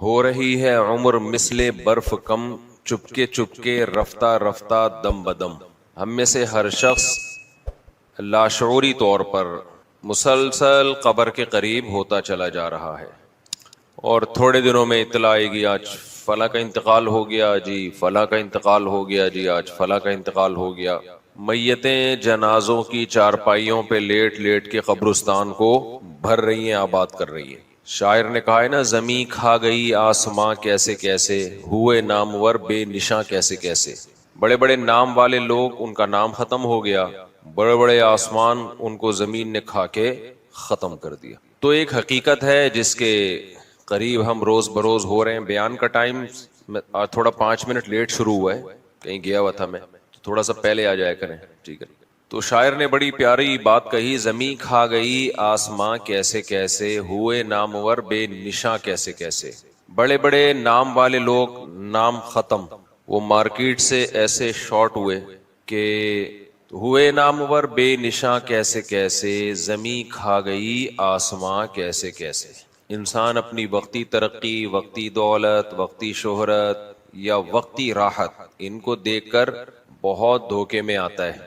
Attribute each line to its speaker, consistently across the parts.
Speaker 1: ہو رہی ہے عمر مثل برف کم، چپکے رفتہ رفتہ دم بدم. ہم میں سے ہر شخص لاشعوری طور پر مسلسل قبر کے قریب ہوتا چلا جا رہا ہے، اور تھوڑے دنوں میں اطلاع آئے گی آج فلاں کا انتقال ہو گیا جی، فلاں کا انتقال ہو گیا جی، آج فلاں کا انتقال ہو گیا. میتیں جنازوں کی چارپائیوں پہ لیٹ لیٹ کے قبرستان کو بھر رہی ہیں، آباد کر رہی ہیں. شاعر نے کہا ہے نا، زمیں کھا گئی آسماں کیسے کیسے، ہوئے نامور بے نشاں کیسے کیسے. بڑے بڑے نام والے لوگ، ان کا نام ختم ہو گیا، بڑے بڑے آسمان ان کو زمین نے کھا کے ختم کر دیا. تو ایک حقیقت ہے جس کے قریب ہم روز بروز ہو رہے ہیں. بیان کا ٹائم تھوڑا 5 منٹ لیٹ شروع ہوا ہے، کہیں گیا ہوا تھا میں، تو تھوڑا سا پہلے آ جایا کریں، ٹھیک ہے. تو شاعر نے بڑی پیاری بات کہی، زمیں کھا گئی آسماں کیسے کیسے، ہوئے نامور بے نشاں کیسے کیسے. بڑے بڑے نام والے لوگ نام ختم، وہ مارکیٹ سے ایسے شارٹ ہوئے کہ ہوئے نامور بے نشاں کیسے کیسے، زمیں کھا گئی آسماں کیسے کیسے. انسان اپنی وقتی ترقی، وقتی دولت، وقتی شہرت یا وقتی راحت، ان کو دیکھ کر بہت دھوکے میں آتا ہے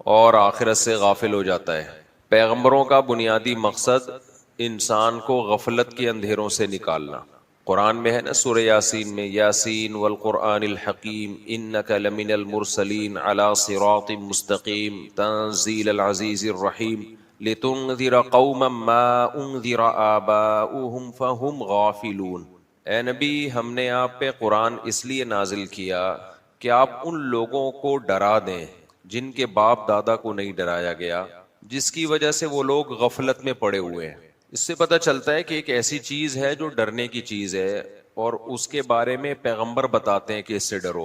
Speaker 1: اور آخرت سے غافل ہو جاتا ہے. پیغمبروں کا بنیادی مقصد انسان کو غفلت کے اندھیروں سے نکالنا. قرآن میں ہے نا سورہ یاسین میں، یاسین والقرآن الحکیم انک لمن المرسلین علی صراط مستقیم تنزیل العزیز الرحیم لتنذر قوما ما انذر آباؤہم فہم غافلون. اے نبی، ہم نے آپ پہ قرآن اس لیے نازل کیا کہ آپ ان لوگوں کو ڈرا دیں جن کے باپ دادا کو نہیں ڈرایا گیا، جس کی وجہ سے وہ لوگ غفلت میں پڑے ہوئے ہیں. اس سے پتہ چلتا ہے کہ ایک ایسی چیز ہے جو ڈرنے کی چیز ہے، اور اس کے بارے میں پیغمبر بتاتے ہیں کہ اس سے ڈرو.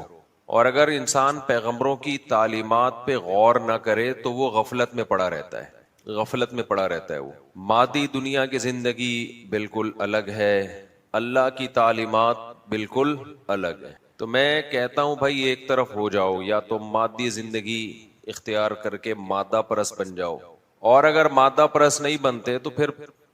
Speaker 1: اور اگر انسان پیغمبروں کی تعلیمات پہ غور نہ کرے تو وہ غفلت میں پڑا رہتا ہے، غفلت میں پڑا رہتا ہے. وہ مادی دنیا کی زندگی بالکل الگ ہے، اللہ کی تعلیمات بالکل الگ ہے. تو میں کہتا ہوں بھائی ایک طرف ہو جاؤ، یا تو مادی زندگی اختیار کر کے مادہ پرست بن جاؤ، اور اگر مادہ پرست نہیں بنتے تو پھر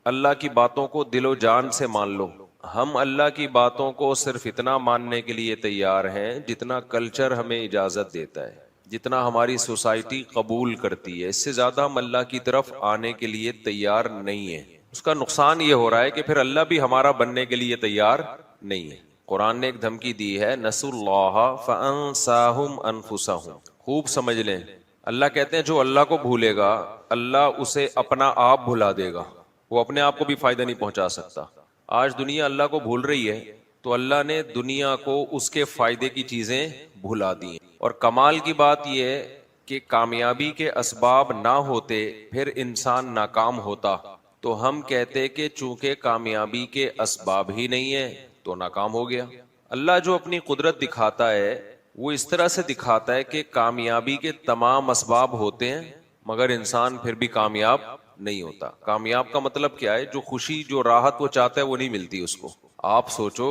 Speaker 1: اللہ کی باتوں کو دل و جان سے مان لو. ہم اللہ کی باتوں کو صرف اتنا ماننے کے لیے تیار ہیں جتنا کلچر ہمیں اجازت دیتا ہے، جتنا ہماری سوسائٹی قبول کرتی ہے. اس سے زیادہ ہم اللہ کی طرف آنے کے لیے تیار نہیں ہیں. اس کا نقصان یہ ہو رہا ہے کہ پھر اللہ بھی ہمارا بننے کے لیے تیار نہیں ہے. قرآن نے ایک دھمکی دی ہے، نسوا اللہ فانساہم انفسہم. خوب سمجھ لیں، اللہ کہتے ہیں جو اللہ کو بھولے گا اللہ اسے اپنا آپ بھلا دے گا. وہ اپنے آپ کو بھی فائدہ نہیں پہنچا سکتا. آج دنیا اللہ کو بھول رہی ہے تو اللہ نے دنیا کو اس کے فائدے کی چیزیں بھلا دی. اور کمال کی بات یہ ہے کہ کامیابی کے اسباب نہ ہوتے پھر انسان ناکام ہوتا، تو ہم کہتے کہ چونکہ کامیابی کے اسباب ہی نہیں ہیں تو ناکام ہو گیا. اللہ جو اپنی قدرت دکھاتا ہے وہ اس طرح سے دکھاتا ہے کہ کامیابی کے تمام اسباب ہوتے ہیں مگر انسان پھر بھی کامیاب نہیں ہوتا. کامیاب کا مطلب کیا ہے؟ جو خوشی، جو راحت وہ چاہتا ہے وہ نہیں ملتی اس کو. آپ سوچو،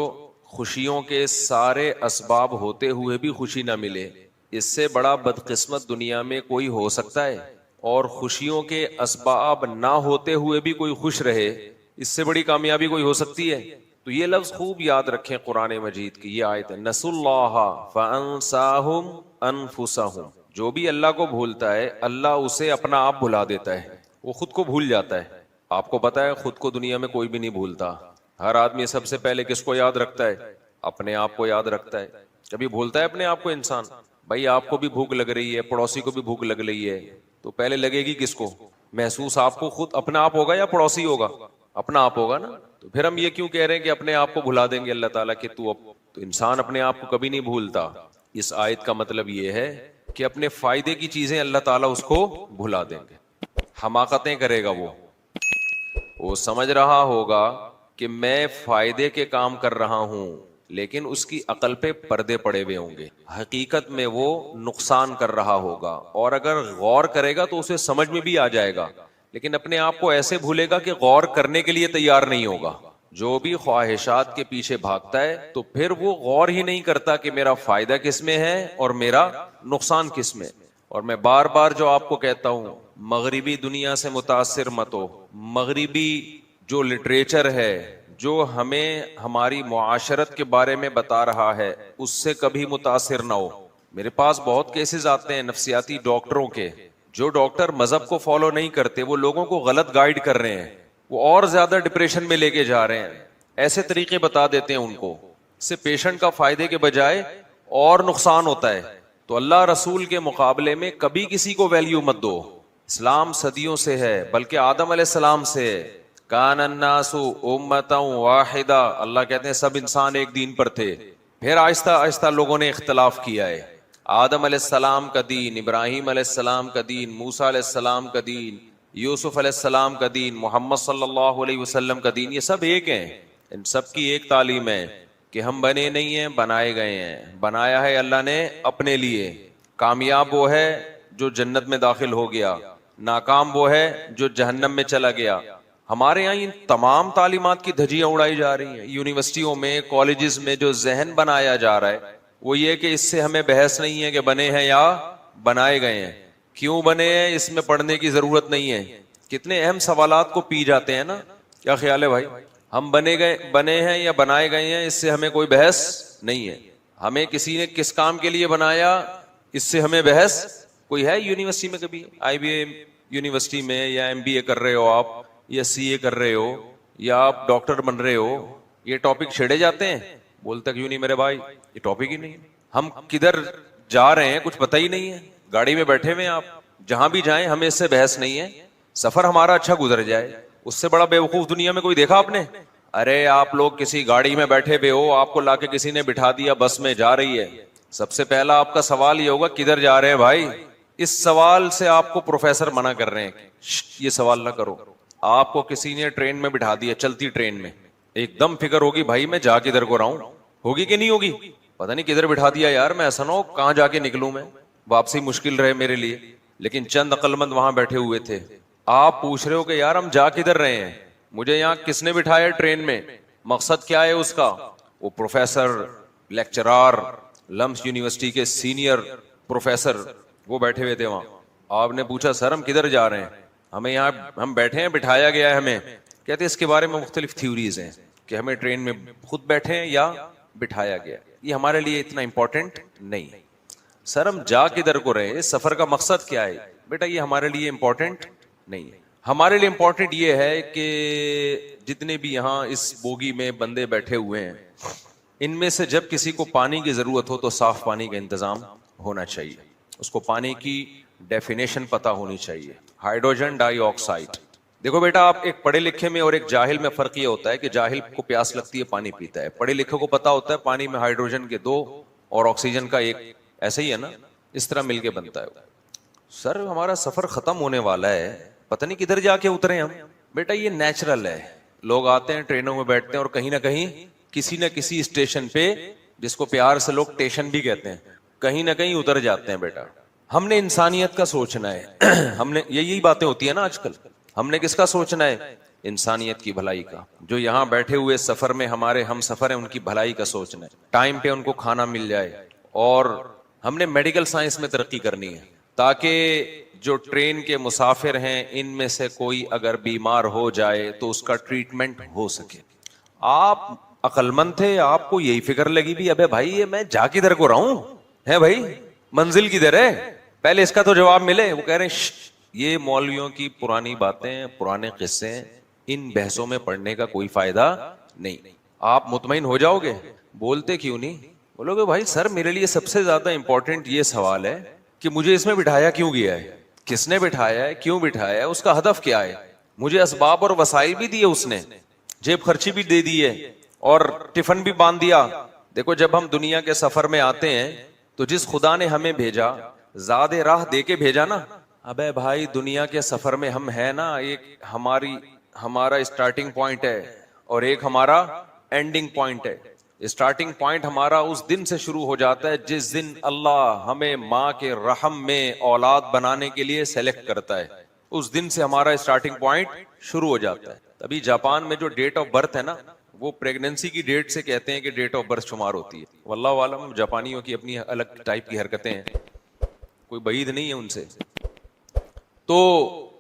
Speaker 1: خوشیوں کے سارے اسباب ہوتے ہوئے بھی خوشی نہ ملے، اس سے بڑا بدقسمت دنیا میں کوئی ہو سکتا ہے؟ اور خوشیوں کے اسباب نہ ہوتے ہوئے بھی کوئی خوش رہے، اس سے بڑی کامیابی کوئی ہو سکتی ہے؟ تو یہ لفظ خوب یاد رکھیں، قرآن مجید کی یہ آیت ہے، نسوا اللہ فانساہم انفسہم. جو بھی اللہ کو بھولتا ہے اللہ اسے اپنا آپ بھلا دیتا ہے، وہ خود کو بھول جاتا ہے. آپ کو پتا ہے خود کو دنیا میں کوئی بھی نہیں بھولتا. ہر آدمی سب سے پہلے کس کو یاد رکھتا ہے؟ اپنے آپ کو یاد رکھتا ہے. کبھی بھولتا ہے اپنے آپ کو انسان؟ بھائی آپ کو بھی بھوک لگ رہی ہے، پڑوسی کو بھی بھوک لگ رہی ہے، تو پہلے لگے گی کس کو؟ محسوس آپ کو خود اپنا آپ ہوگا یا پڑوسی ہوگا؟ اپنا آپ ہوگا نا. تو پھر ہم یہ کیوں کہہ رہے ہیں کہ اپنے آپ کو بھلا دیں گے اللہ تعالیٰ کہ تو انسان اپنے آپ کو کبھی نہیں بھولتا. اس آیت کا مطلب یہ ہے کہ اپنے فائدے کی چیزیں اللہ تعالیٰ اس کو بھلا دیں گے. حماقتیں کرے گا وہ سمجھ رہا ہوگا کہ میں فائدے کے کام کر رہا ہوں، لیکن اس کی عقل پہ پردے پڑے ہوئے ہوں گے. حقیقت میں وہ نقصان کر رہا ہوگا، اور اگر غور کرے گا تو اسے سمجھ میں بھی آ جائے گا، لیکن اپنے آپ کو ایسے بھولے گا کہ غور کرنے کے لیے تیار نہیں ہوگا. جو بھی خواہشات کے پیچھے بھاگتا ہے تو پھر وہ غور ہی نہیں کرتا کہ میرا فائدہ کس میں ہے اور میرا نقصان کس میں. اور میں بار بار جو آپ کو کہتا ہوں، مغربی دنیا سے متاثر مت ہو. مغربی جو لٹریچر ہے، جو ہمیں ہماری معاشرت کے بارے میں بتا رہا ہے اس سے کبھی متاثر نہ ہو. میرے پاس بہت کیسز آتے ہیں نفسیاتی ڈاکٹروں کے, جو ڈاکٹر مذہب کو فالو نہیں کرتے, وہ لوگوں کو غلط گائیڈ کر رہے ہیں, وہ اور زیادہ ڈپریشن میں لے کے جا رہے ہیں, ایسے طریقے بتا دیتے ہیں ان کو, اس سے پیشنٹ کا فائدے کے بجائے اور نقصان ہوتا ہے. تو اللہ رسول کے مقابلے میں کبھی کسی کو ویلیو مت دو. اسلام صدیوں سے ہے, بلکہ آدم علیہ السلام سے. کان الناس امتا واحدہ, اللہ کہتے ہیں سب انسان ایک دین پر تھے, پھر آہستہ آہستہ لوگوں نے اختلاف کیا ہے. آدم علیہ السلام کا دین, ابراہیم علیہ السلام کا دین, موسیٰ علیہ السلام کا دین, یوسف علیہ السلام کا دین, محمد صلی اللہ علیہ وسلم کا دین, یہ سب ایک ہیں. ان سب کی ایک تعلیم ہے کہ ہم بنے نہیں ہیں, بنائے گئے ہیں. بنایا ہے اللہ نے اپنے لیے. کامیاب وہ ہے جو جنت میں داخل ہو گیا, ناکام وہ ہے جو جہنم میں چلا گیا. ہمارے یہاں ان تمام تعلیمات کی دھجیاں اڑائی جا رہی ہیں. یونیورسٹیوں میں, کالجز میں جو ذہن بنایا جا رہا ہے وہ یہ کہ اس سے ہمیں بحث نہیں ہے کہ بنے ہیں یا بنائے گئے ہیں, کیوں بنے ہیں اس میں پڑھنے کی ضرورت نہیں ہے. کتنے اہم سوالات کو پی جاتے ہیں نا. کیا خیال ہے بھائی؟ ہم بنے ہیں یا بنائے گئے ہیں, اس سے ہمیں کوئی بحث نہیں ہے. ہمیں کسی نے کس کام کے لیے بنایا, اس سے ہمیں بحث کوئی ہے؟ یونیورسٹی میں کبھی آئی بی ایم یونیورسٹی میں, یا ایم بی اے کر رہے ہو آپ, یا سی اے کر رہے ہو, یا آپ ڈاکٹر بن رہے ہو, یہ ٹاپک چھیڑے جاتے ہیں؟ بولتا کیوں نہیں میرے بھائی, یہ ٹاپک ہی نہیں. ہم کدھر جا رہے ہیں کچھ پتہ ہی نہیں ہے, گاڑی میں بیٹھے ہوئے ہیں آپ, جہاں بھی جائیں ہمیں اس سے بحث نہیں ہے. سفر ہمارا اچھا گزر جائے, اس سے بڑا بیوقوف دنیا میں کوئی دیکھا آپ نے؟ ارے آپ لوگ کسی گاڑی میں بیٹھے ہوئے ہو, آپ کو لا کے کسی نے بٹھا دیا, بس میں جا رہی ہے, سب سے پہلا آپ کا سوال یہ ہوگا کدھر جا رہے ہیں بھائی. اس سوال سے آپ کو پروفیسر منع کر رہے ہیں, یہ سوال نہ کرو. آپ کو کسی نے ٹرین میں بٹھا دیا, چلتی ٹرین میں, ایک دم فکر ہوگی بھائی میں جا کدھر کو رہا ہوں, ہوگی کہ نہیں ہوگی؟ پتہ نہیں کدھر بٹھا دیا یار, میں ایسا نہ ہو کہاں جا کے نکلوں, میں واپسی مشکل رہے میرے لیے. لیکن چند عقل مند وہاں بیٹھے ہوئے تھے. آپ پوچھ رہے ہو کہ یار ہم جا کدھر رہے ہیں, مجھے یہاں کس نے بٹھایا ٹرین میں, مقصد کیا ہے اس کا؟ وہ پروفیسر, لیکچرار, لمس یونیورسٹی کے سینئر پروفیسر وہ بیٹھے ہوئے تھے وہاں. آپ نے پوچھا سر ہم کدھر جا رہے ہیں, ہمیں یہاں ہم بیٹھے ہیں, بٹھایا گیا ہے ہمیں. کہتے اس کے بارے میں مختلف تھیوریز ہیں کہ ہمیں ٹرین میں خود بیٹھے ہیں یا بٹھایا گیا, یہ ہمارے لیے اتنا امپورٹنٹ نہیں. سر ہم جا کدھر کو رہے, سفر کا مقصد کیا ہے؟ بیٹا یہ ہمارے لیے امپورٹنٹ نہیں ہے. ہمارے لیے امپورٹنٹ یہ ہے کہ جتنے بھی یہاں اس بوگی میں بندے بیٹھے ہوئے ہیں, ان میں سے جب کسی کو پانی کی ضرورت ہو تو صاف پانی کا انتظام ہونا چاہیے. اس کو پانی کی ڈیفینیشن پتا ہونی چاہیے. ہائیڈروجن ڈائی آکسائڈ. دیکھو بیٹا, آپ ایک پڑھے لکھے میں اور ایک جاہل میں فرق یہ ہوتا ہے کہ جاہل کو پیاس لگتی ہے پانی پیتا ہے, پڑھے لکھے کو پتا ہوتا ہے پانی میں ہائیڈروجن کے 2 اور آکسیجن کا 1, ایسا ہی ہے نا, اس طرح مل کے بنتا ہے. سر ہمارا سفر ختم ہونے والا ہے, پتہ نہیں کدھر جا کے اترے ہم. بیٹا یہ نیچرل ہے, لوگ آتے ہیں ٹرینوں میں بیٹھتے ہیں اور کہیں نہ کہیں کسی نہ کسی اسٹیشن پہ, جس کو پیار سے لوگ ٹیشن بھی کہتے ہیں, کہیں نہ کہیں اتر جاتے ہیں. بیٹا ہم نے انسانیت کا سوچنا ہے. ہم نے یہی باتیں ہوتی ہیں نا آج کل, ہم نے کس کا سوچنا ہے؟ انسانیت کی بھلائی کا. جو یہاں بیٹھے ہوئے سفر میں ہمارے ہم سفر ہیں, ان کی بھلائی کا سوچنا ہے. ٹائم پہ ان کو کھانا مل جائے, اور ہم نے میڈیکل سائنس میں ترقی کرنی ہے تاکہ جو ٹرین کے مسافر ہیں ان میں سے کوئی اگر بیمار ہو جائے تو اس کا ٹریٹمنٹ ہو سکے. آپ عقل مند تھے, آپ کو یہی فکر لگی بھی ابے بھائی یہ میں جا کدھر کو رہا ہوں ہے بھائی, منزل کدھر ہے, پہلے اس کا تو جواب ملے. وہ کہہ رہے ہیں یہ مولویوں کی پرانی باتیں, پرانے قصے, ان بحثوں میں پڑھنے کا کوئی فائدہ نہیں. آپ مطمئن ہو جاؤ گے. بولتے کیوں نہیں؟ بولو گے بھائی سر میرے لیے سب سے زیادہ امپورٹنٹ یہ سوال ہے کہ مجھے اس میں بٹھایا کیوں گیا ہے, کس نے بٹھایا ہے, کیوں بٹھایا ہے, اس کا ہدف کیا ہے. مجھے اسباب اور وسائل بھی دیے اس نے, جیب خرچی بھی دے دی ہے, اور ٹفن بھی باندھ دیا. دیکھو جب ہم دنیا کے سفر میں آتے ہیں تو جس خدا نے ہمیں بھیجا, زاد راہ دے کے بھیجا نا. ابے بھائی دنیا کے سفر میں ہم ہے نا, ایک ہمارا اسٹارٹنگ پوائنٹ ہے اور ایک ہمارا اینڈنگ پوائنٹ ہے. اسٹارٹنگ پوائنٹ ہمارا اس دن سے شروع ہو جاتا ہے جس دن اللہ ہمیں ماں کے رحم میں اولاد بنانے کے لیے سلیکٹ کرتا ہے. اس دن سے ہمارا اسٹارٹنگ پوائنٹ شروع ہو جاتا ہے. تبھی جاپان میں جو ڈیٹ آف برتھ ہے نا, وہ پریگننسی کی ڈیٹ سے کہتے ہیں کہ ڈیٹ آف برتھ شمار ہوتی ہے. واللہ عالم جاپانیوں کی اپنی الگ ٹائپ کی حرکتیں ہیں, کوئی بعید نہیں ہے ان سے. تو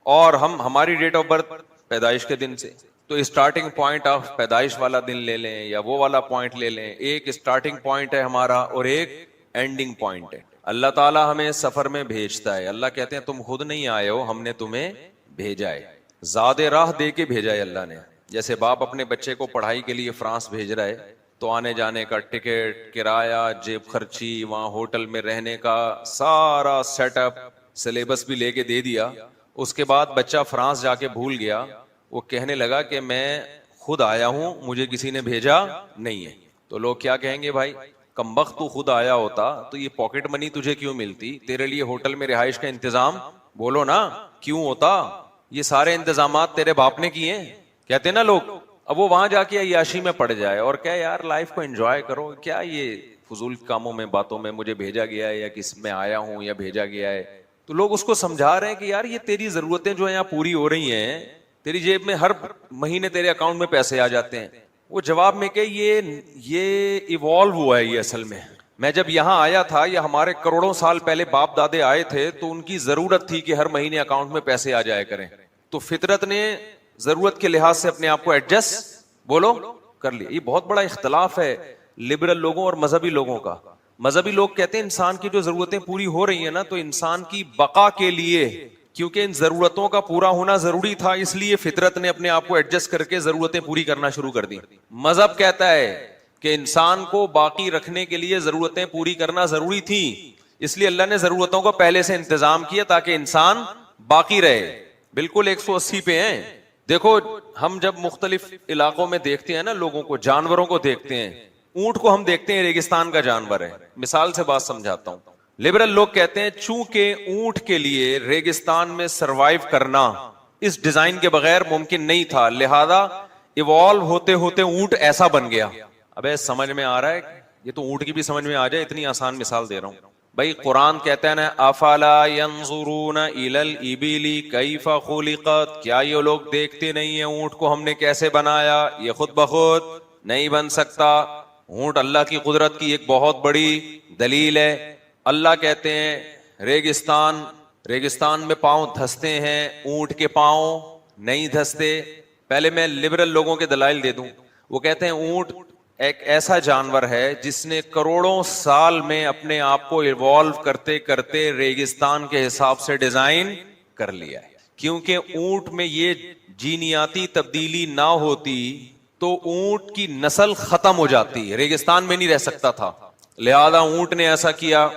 Speaker 1: اور ہماری ڈیٹ آف برتھ پیدائش کے دن سے, تو اسٹارٹنگ پوائنٹ آف پیدائش والا دن لے لیں یا وہ والا پوائنٹ لے لیں, ایک اسٹارٹنگ پوائنٹ ہے ہمارا اور ایک اینڈنگ پوائنٹ ہے. اللہ تعالیٰ ہمیں سفر میں بھیجتا ہے, اللہ کہتے ہیں تم خود نہیں آئے ہو, ہم نے تمہیں بھیجا ہے, زاد راہ دے کے بھیجا ہے اللہ نے. جیسے باپ اپنے بچے کو پڑھائی کے لیے فرانس بھیج رہا ہے تو آنے جانے کا ٹکٹ, کرایہ, جیب خرچی, وہاں ہوٹل میں رہنے کا سارا سیٹ اپ, سلیبس بھی لے کے دے دیا. اس کے بعد بچہ فرانس جا کے بھول گیا, وہ کہنے لگا کہ میں خود آیا ہوں, مجھے کسی نے بھیجا نہیں ہے. تو لوگ کیا کہیں گے, بھائی کمبخت تو خود آیا ہوتا تو یہ پاکٹ منی تجھے کیوں ملتی, تیرے لیے ہوٹل میں رہائش کا انتظام بولو نا کیوں ہوتا, یہ سارے انتظامات تیرے باپ نے کیے ہیں, کہتے نا لوگ. اب وہ وہاں جا کے عیاشی میں پڑ جائے اور کہ یار لائف کو انجوائے کرو, کیا یہ فضول کاموں میں باتوں میں مجھے بھیجا گیا ہے یا کس میں آیا ہوں یا بھیجا گیا ہے. تو لوگ اس کو سمجھا رہے ہیں کہ یار یہ تیری ضرورتیں جو ہیں یہاں پوری ہو رہی ہیں, تیری جیب میں ہر مہینے تیرے اکاؤنٹ میں پیسے آ جاتے ہیں. وہ جواب میں کہ یہ ایوالو ہوا ہے, یہ اصل میں جب یہاں آیا تھا یا ہمارے کروڑوں سال پہلے باپ دادے آئے تھے تو ان کی ضرورت تھی کہ ہر مہینے اکاؤنٹ میں پیسے آ جائے کریں, تو فطرت نے ضرورت کے لحاظ سے اپنے آپ کو ایڈجسٹ بولو کر لیا. یہ بہت بڑا اختلاف ہے لبرل لوگوں اور مذہبی لوگوں کا. مذہبی لوگ کہتے ہیں انسان کی جو ضرورتیں پوری ہو رہی ہیں نا, تو انسان کی بقا کے لیے, کیونکہ ان ضرورتوں کا پورا ہونا ضروری تھا, اس لیے فطرت نے اپنے آپ کو ایڈجسٹ کر کے ضرورتیں پوری کرنا شروع کر دی. مذہب کہتا ہے کہ انسان کو باقی رکھنے کے لیے ضرورتیں پوری کرنا ضروری تھی, اس لیے اللہ نے ضرورتوں کو پہلے سے انتظام کیا تاکہ انسان باقی رہے. بالکل 180 پہ ہیں. دیکھو ہم جب مختلف علاقوں میں دیکھتے ہیں نا لوگوں کو, جانوروں کو دیکھتے ہیں, اونٹ کو ہم دیکھتے ہیں ریگستان کا جانور ہے. مثال سے بات سمجھاتا ہوں. لبرل لوگ کہتے ہیں چونکہ اونٹ کے لیے ریگستان میں سروائیو کرنا اس ڈیزائن کے بغیر ممکن نہیں تھا, لہذا ایوالو ہوتے ہوتے اونٹ ایسا بن گیا. ابے سمجھ میں آ رہا ہے, یہ تو اونٹ کی بھی سمجھ میں آ جائے, اتنی آسان مثال دے رہا ہوں. بھائی قرآن کہتا ہے نا افلا ينظرون الى الابل کیف خلقت, کیا یہ لوگ دیکھتے نہیں ہیں اونٹ کو ہم نے کیسے بنایا, یہ خود بخود نہیں بن سکتا. اونٹ اللہ کی قدرت کی ایک بہت بڑی دلیل ہے. اللہ کہتے ہیں ریگستان میں پاؤں دھستے ہیں, اونٹ کے پاؤں نہیں دھستے. پہلے میں لبرل لوگوں کے دلائل دے دوں. وہ کہتے ہیں اونٹ ایک ایسا جانور ہے جس نے کروڑوں سال میں اپنے آپ کو ایوالو کرتے کرتے ریگستان کے حساب سے ڈیزائن کر لیا ہے. کیونکہ اونٹ میں یہ جینیاتی تبدیلی نہ ہوتی تو اونٹ کی نسل ختم ہو جاتی, ریگستان میں نہیں رہ سکتا تھا. لہذا اونٹ نے ایسا کیا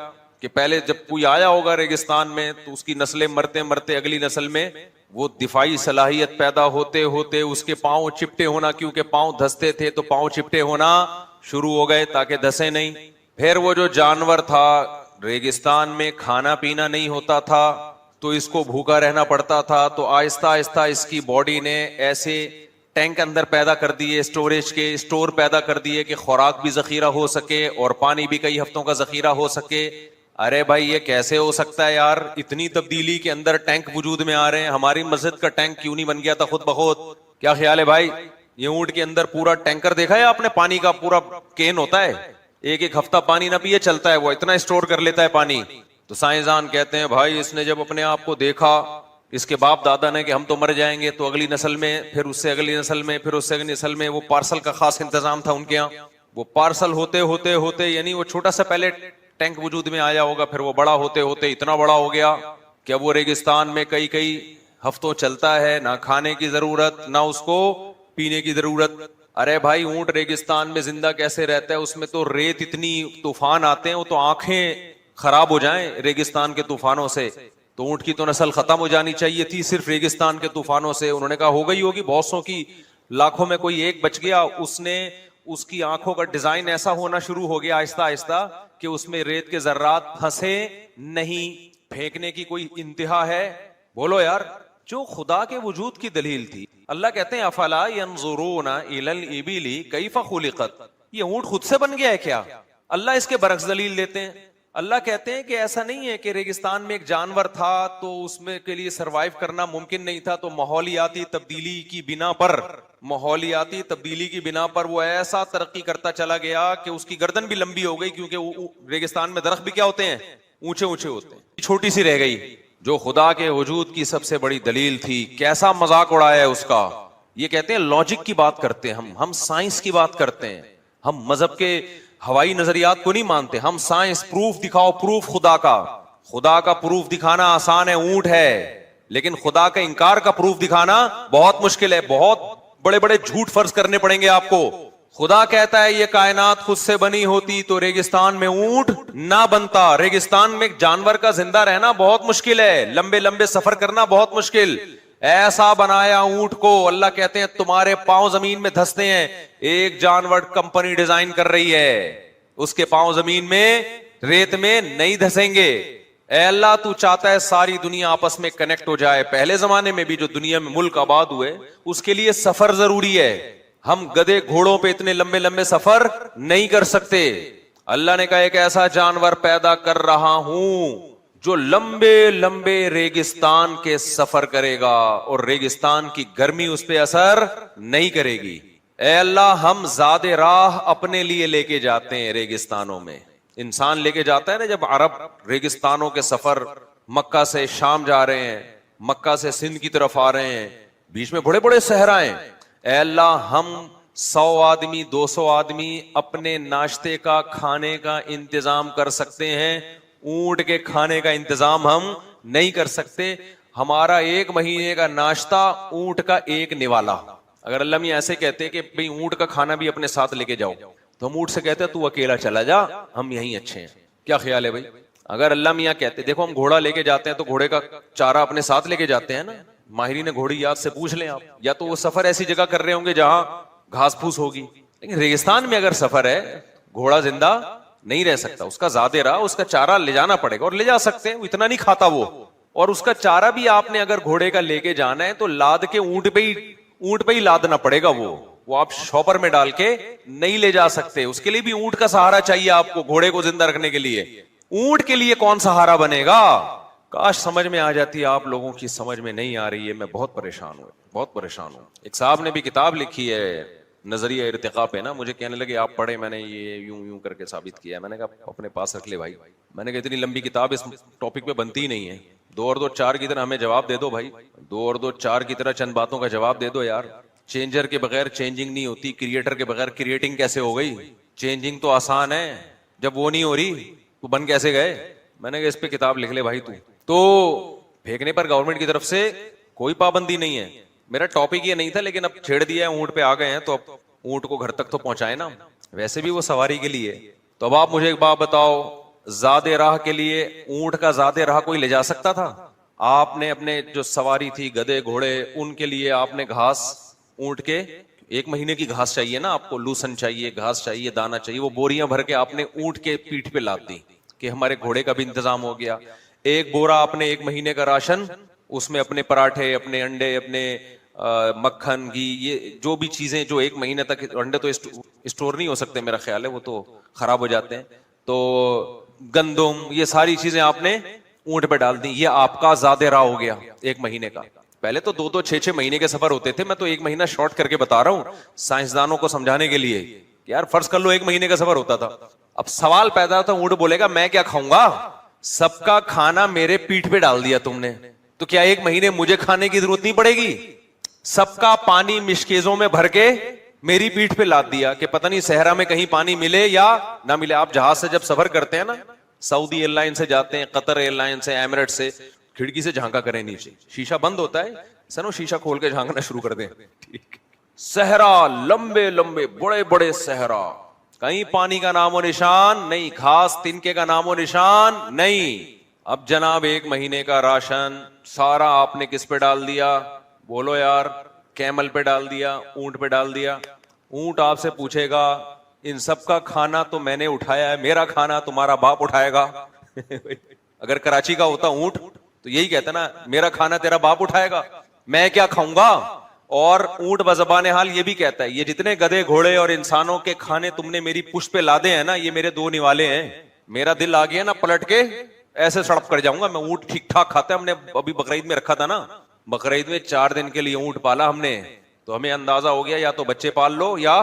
Speaker 1: کہ پہلے جب کوئی آیا ہوگا ریگستان میں تو اس کی نسلیں مرتے مرتے اگلی نسل میں وہ دفاعی صلاحیت پیدا ہوتے ہوتے اس کے پاؤں چپٹے ہونا, کیونکہ پاؤں دھستے تھے تو پاؤں چپٹے ہونا شروع ہو گئے تاکہ دھسے نہیں. پھر وہ جو جانور تھا ریگستان میں کھانا پینا نہیں ہوتا تھا تو اس کو بھوکا رہنا پڑتا تھا, تو آہستہ آہستہ اس کی باڈی نے ایسے ٹینک اندر پیدا کر دیے, اسٹوریج کے اسٹور پیدا کر دیے کہ خوراک بھی ذخیرہ ہو سکے اور پانی بھی کئی ہفتوں کا ذخیرہ ہو سکے. ارے بھائی یہ کیسے ہو سکتا ہے یار, اتنی تبدیلی کے اندر ٹینک وجود میں آ رہے ہیں, ہماری مسجد کا ٹینک کیوں نہیں بن گیا تھا خود بخود؟ کیا خیال ہے بھائی؟ یہ اونٹ کے اندر پورا ٹینکر دیکھا ہے آپ نے, پانی کا پورا کین ہوتا ہے, ایک ہفتہ پانی نہ پیے چلتا ہے, وہ اتنا اسٹور کر لیتا ہے پانی. تو سائنسدان کہتے ہیں بھائی اس نے جب اپنے آپ کو دیکھا, اس کے باپ دادا نے کہ ہم تو مر جائیں گے, تو اگلی نسل میں, پھر اس سے اگلی نسل میں, پھر اس سے اگلی نسل میں وہ پارسل کا خاص انتظام تھا ان کے یہاں. وہ پارسل ہوتے ہوتے ہوتے یعنی وہ چھوٹا سا پہلے ٹینک وجود میں آیا ہوگا, پھر وہ بڑا ہوتے ہوتے اتنا بڑا ہو گیا کہ اب وہ ریگستان میں کئی کئی ہفتوں چلتا ہے, نہ کھانے کی ضرورت نہ اس کو پینے کی ضرورت. ارے بھائی اونٹ ریگستان میں زندہ کیسے رہتا ہے؟ اس میں تو ریت اتنی طوفان آتے ہیں, وہ تو آنکھیں خراب ہو جائیں ریگستان کے طوفانوں سے. تو اونٹ کی تو نسل ختم ہو جانی چاہیے تھی صرف ریگستان کے طوفانوں سے. انہوں نے کہا ہو گئی ہوگی, بہت سو کی لاکھوں میں کوئی ایک بچ گیا, اس نے اس کی آنکھوں کا ڈیزائن ایسا ہونا شروع ہو گیا آہستہ آہستہ کہ اس میں ریت کے ذرات پھنسے نہیں. پھینکنے کی کوئی انتہا ہے؟ بولو یار. جو خدا کے وجود کی دلیل تھی. اللہ کہتے ہیں افلا ينظرون الى الابل کیف خلقت, یہ اونٹ خود سے بن گیا ہے کیا؟ اللہ اس کے برعکس دلیل دیتے ہیں. اللہ کہتے ہیں کہ ایسا نہیں ہے کہ ریگستان میں ایک جانور تھا تو اس میں کے لیے سروائیو کرنا ممکن نہیں تھا, تو ماحولیاتی تبدیلی کی بنا پر وہ ایسا ترقی کرتا چلا گیا کہ اس کی گردن بھی لمبی ہو گئی, کیونکہ ریگستان میں درخت بھی کیا ہوتے ہیں؟ اونچے اونچے ہوتے ہیں. چھوٹی سی رہ گئی جو خدا کے وجود کی سب سے بڑی دلیل تھی. کیسا مذاق اڑایا ہے اس کا, یہ کہتے ہیں لاجک کی بات کرتے ہیں ہم سائنس کی بات کرتے ہیں. ہم مذہب کے ہوائی نظریات کو نہیں مانتے. ہم سائنس پروف دکھاؤ, پروف خدا کا پروف دکھانا آسان ہے, اونٹ ہے. لیکن خدا کا انکار کا پروف دکھانا بہت مشکل ہے. بہت بڑے بڑے جھوٹ فرض کرنے پڑیں گے آپ کو. خدا کہتا ہے یہ کائنات خود سے بنی ہوتی تو ریگستان میں اونٹ نہ بنتا. ریگستان میں ایک جانور کا زندہ رہنا بہت مشکل ہے, لمبے لمبے سفر کرنا بہت مشکل. ایسا بنایا اونٹ کو, اللہ کہتے ہیں تمہارے پاؤں زمین میں دھستے ہیں. ایک جانور کمپنی ڈیزائن کر رہی ہے, اس کے پاؤں زمین میں ریت میں نہیں دھسیں گے. اے اللہ تو چاہتا ہے ساری دنیا آپس میں کنیکٹ ہو جائے. پہلے زمانے میں بھی جو دنیا میں ملک آباد ہوئے اس کے لیے سفر ضروری ہے. ہم گدے گھوڑوں پہ اتنے لمبے لمبے سفر نہیں کر سکتے. اللہ نے کہا ایک ایسا جانور پیدا کر رہا ہوں جو لمبے لمبے ریگستان کے سفر کرے گا اور ریگستان کی گرمی اس پہ اثر نہیں کرے گی. اے اللہ ہم زاد راہ اپنے لیے لے کے جاتے ہیں ریگستانوں میں. انسان لے کے جاتا ہے نا جب عرب ریگستانوں کے سفر, مکہ سے شام جا رہے ہیں, مکہ سے سندھ کی طرف آ رہے ہیں, بیچ میں بڑے بڑے صحرائیں. اے اللہ ہم 100 آدمی 200 آدمی اپنے ناشتے کا کھانے کا انتظام کر سکتے ہیں, اونٹ کے کھانے کا انتظام ہم نہیں کر سکتے. ہمارا 1 مہینے کا ناشتہ اونٹ کا 1 نوالا. اگر اللہ میں ایسے کہتے کہ بھئی اونٹ کا کھانا بھی اپنے ساتھ لے کے جاؤ تو ہم اونٹ سے کہتے تو اکیلا چلا جا, ہم یہیں اچھے ہیں. کیا خیال ہے بھائی؟ اگر اللہ میاں کہتے, دیکھو ہم گھوڑا لے کے جاتے ہیں تو گھوڑے کا چارہ اپنے ساتھ لے کے جاتے ہیں نا. ماہرین گھوڑی یاد سے پوچھ لیں آپ, یا تو وہ سفر ایسی جگہ کر رہے ہوں گے جہاں گھاس پھوس ہوگی. لیکن ریگستان میں اگر سفر ہے, گھوڑا زندہ نہیں رہ سکتا, اس کا زیادہ راہ, اس کا چارہ لے جانا پڑے گا. اور لے جا سکتے ہیں, وہ اتنا نہیں کھاتا وہ. اور اس کا چارہ بھی آپ نے اگر گھوڑے کا لے کے جانا ہے تو لاد کے اونٹ پہ ہی لادنا پڑے گا. وہ آپ شاپر میں ڈال کے نہیں لے جا سکتے. اس کے لیے بھی اونٹ کا سہارا چاہیے آپ کو, گھوڑے کو زندہ رکھنے کے لیے. اونٹ کے لیے کون سہارا بنے گا؟ کاش سمجھ میں آ جاتی, آپ لوگوں کی سمجھ میں نہیں آ رہی ہے. میں بہت پریشان ہوں. ایک صاحب نے بھی کتاب لکھی ہے نظریہ ارتقاء پہ نا, مجھے کہنے لگے آپ پڑھے, میں نے یہ یوں کر کے ثابت کیا ہے. میں نے کہا اپنے پاس رکھ لے بھائی. میں نے کہا اتنی لمبی کتاب اس ٹاپک پہ بنتی ہی نہیں ہے. 2 اور 2 4 کی طرح ہمیں جواب دے دو بھائی. 2 اور 2 4 کی طرح چند باتوں کا جواب دے دو یار. چینجر کے بغیر چینجنگ نہیں ہوتی, کریٹر کے بغیر کریٹنگ کیسے ہو گئی؟ چینجنگ تو آسان ہے, جب وہ نہیں ہو رہی تو بن کیسے گئے؟ میں نے کہا اس پہ کتاب لکھ لے بھائی تو پھینکنے پر گورنمنٹ کی طرف سے کوئی پابندی نہیں ہے. میرا ٹاپک یہ نہیں تھا, لیکن اب چھیڑ دیا ہے, اونٹ پہ آ گئے ہیں تو اب اونٹ کو گھر تک تو پہنچائے نا. ویسے بھی وہ سواری کے لیے. تو اب آپ مجھے ایک بات بتاؤ, زاد راہ کے لیے اونٹ کا زاد راہ کوئی لے جا سکتا تھا؟ آپ نے اپنے جو سواری تھی گدے گھوڑے, ان کے لیے آپ نے گھاس, اونٹ کے 1 مہینے کی گھاس چاہیے نا آپ کو, لوسن چاہیے, گھاس چاہیے, دانا چاہیے, وہ بوریاں بھر کے آپ نے اونٹ کے پیٹھ پہ لاد دی کہ ہمارے گھوڑے کا بھی انتظام ہو گیا. 1 بورا آپ نے 1 مہینے کا راشن, اس میں اپنے پراٹھے, اپنے انڈے, اپنے مکھن گھی, یہ جو بھی چیزیں جو 1 مہینے تک, انڈے تو اسٹور نہیں ہو سکتے میرا خیال ہے, وہ تو خراب ہو جاتے ہیں, تو گندم, یہ ساری چیزیں آپ نے اونٹ پہ ڈال دی. یہ آپ کا زاد راہ ہو گیا 1 مہینے کا. پہلے تو 2 6 مہینے کے سفر ہوتے تھے, میں تو 1 مہینہ شارٹ کر کے بتا رہا ہوں سائنسدانوں کو سمجھانے کے لیے. یار فرض کر لو 1 مہینے کا سفر ہوتا تھا. اب سوال پیدا ہوتا, اونٹ بولے گا میں کیا کھاؤں گا, سب کا کھانا میرے پیٹھ پہ ڈال دیا تم نے, تو کیا 1 مہینے مجھے کھانے کی ضرورت نہیں پڑے گی؟ سب کا پانی مشکیزوں میں بھر کے میری پیٹھ پہ لاد دیا کہ پتہ نہیں صحرا میں کہیں پانی ملے یا نہ ملے. آپ جہاز سے جب سفر کرتے ہیں نا, سعودی ایئر لائن سے جاتے ہیں, قطر ایئر لائن سے, ایمریٹ سے, کھڑکی سے جھانکا کریں نیچے, شیشہ بند ہوتا ہے, سنو شیشہ کھول کے جھانکنا شروع کر دیں. صحرا, لمبے لمبے بڑے بڑے صحرا, کہیں پانی کا نام و نشان نہیں, گھاس تنکے کا نام و نشان نہیں. اب جناب 1 مہینے کا راشن سارا آپ نے کس پہ ڈال دیا؟ بولو یار. کیمل پہ ڈال دیا, اونٹ پہ ڈال دیا. اونٹ آپ سے پوچھے گا ان سب کا کھانا تو میں نے اٹھایا ہے, میرا کھانا تمہارا باپ اٹھائے گا. اگر کراچی کا ہوتا اونٹ تو یہی کہتا نا, میرا کھانا تیرا باپ اٹھائے گا, میں کیا کھاؤں گا. اور اونٹ بزبان حال یہ بھی کہتا ہے, یہ جتنے گدھے گھوڑے اور انسانوں کے کھانے تم نے میری پشت پہ لادے ہیں نا, یہ میرے 2 نوالے ہیں. میرا دل آ گیا نا پلٹ کے ایسے سڑپ کر جاؤں گا میں. اونٹ ٹھیک ٹھاک کھاتا ہے, ہم نے ابھی بقرعید میں رکھا تھا نا, بقرعید میں 4 دن کے لیے اونٹ پالا ہم نے, تو ہمیں اندازہ ہو گیا یا تو بچے پال لو یا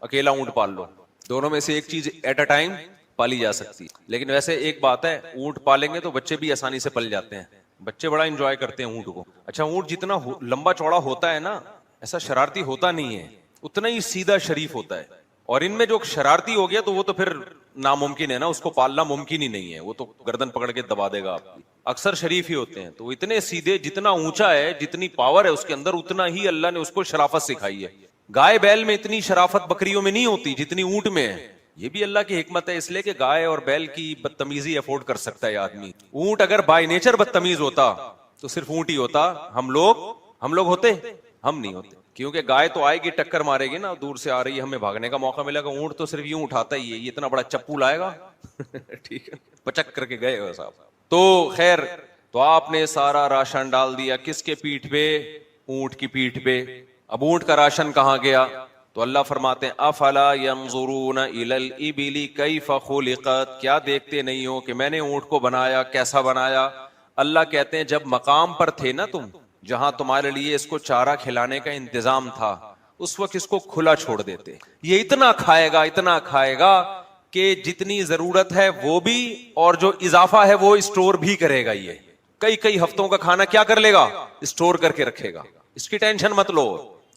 Speaker 1: اکیلا اونٹ پال لو, دونوں میں سے ایک چیز ایٹ اے ٹائم پالی جا سکتی. لیکن ویسے ایک بات ہے, اونٹ پالیں گے تو بچے بھی آسانی سے پل جاتے ہیں, بچے بڑا انجوائے کرتے ہیں اونٹ کو. اچھا اونٹ جتنا لمبا چوڑا ہوتا ہے نا, ایسا شرارتی ہوتا نہیں ہے, اتنا ہی سیدھا شریف ہوتا ہے. اور ان میں جو شرارتی ہو گیا تو وہ تو پھر ناممکن ہے نا, اس کو پالنا ممکن ہی نہیں ہے, وہ تو گردن پکڑ کے دبا دے گا آپ کی. اکثر شریف ہی ہوتے ہیں, تو وہ اتنے سیدھے, جتنا اونچا ہے, جتنی پاور ہے اس کے اندر, اتنا ہی اللہ نے اس کو شرافت سکھائی ہے. گائے بیل میں اتنی شرافت بکریوں میں نہیں ہوتی جتنی اونٹ میں ہے. یہ بھی اللہ کی حکمت ہے, اس لیے کہ گائے اور بیل کی بدتمیزی افورڈ کر سکتا ہے آدمی. اونٹ اگر بائی نیچر بدتمیز ہوتا تو صرف اونٹ ہی ہوتا, ہم لوگ ہوتے, ہم نہیں ہوتے. کیونکہ گائے تو آئے گی ٹکر مارے گی نا, دور سے آ رہی ہے, ہمیں بھاگنے کا موقع ملے گا. اونٹ تو صرف یوں اٹھاتا ہی ہے, یہ اتنا بڑا چپو لائے گا ٹھیک ہے, پچک کر کے گئے صاحب. تو خیر, تو آپ نے سارا راشن ڈال دیا کس کے پیٹھ پہ؟ اونٹ کی پیٹھ پہ. اب اونٹ کا راشن کہاں گیا؟ تو اللہ فرماتے ہیں افلا ينظرون الى الابل کیف خلقت, کیا دیکھتے نہیں ہو کہ میں نے اونٹ کو بنایا کیسا بنایا؟ اللہ کہتے ہیں جب مقام پر تھے نا تم, جہاں تمہارے لیے اس کو چارہ کھلانے کا انتظام تھا, اس وقت اس کو کھلا چھوڑ دیتے. یہ اتنا کھائے گا کہ جتنی ضرورت ہے وہ بھی, اور جو اضافہ ہے وہ اسٹور بھی کرے گا. یہ کئی ہفتوں کا کھانا کیا کر لے گا؟ اسٹور کر کے رکھے گا. اس کی ٹینشن مت لو.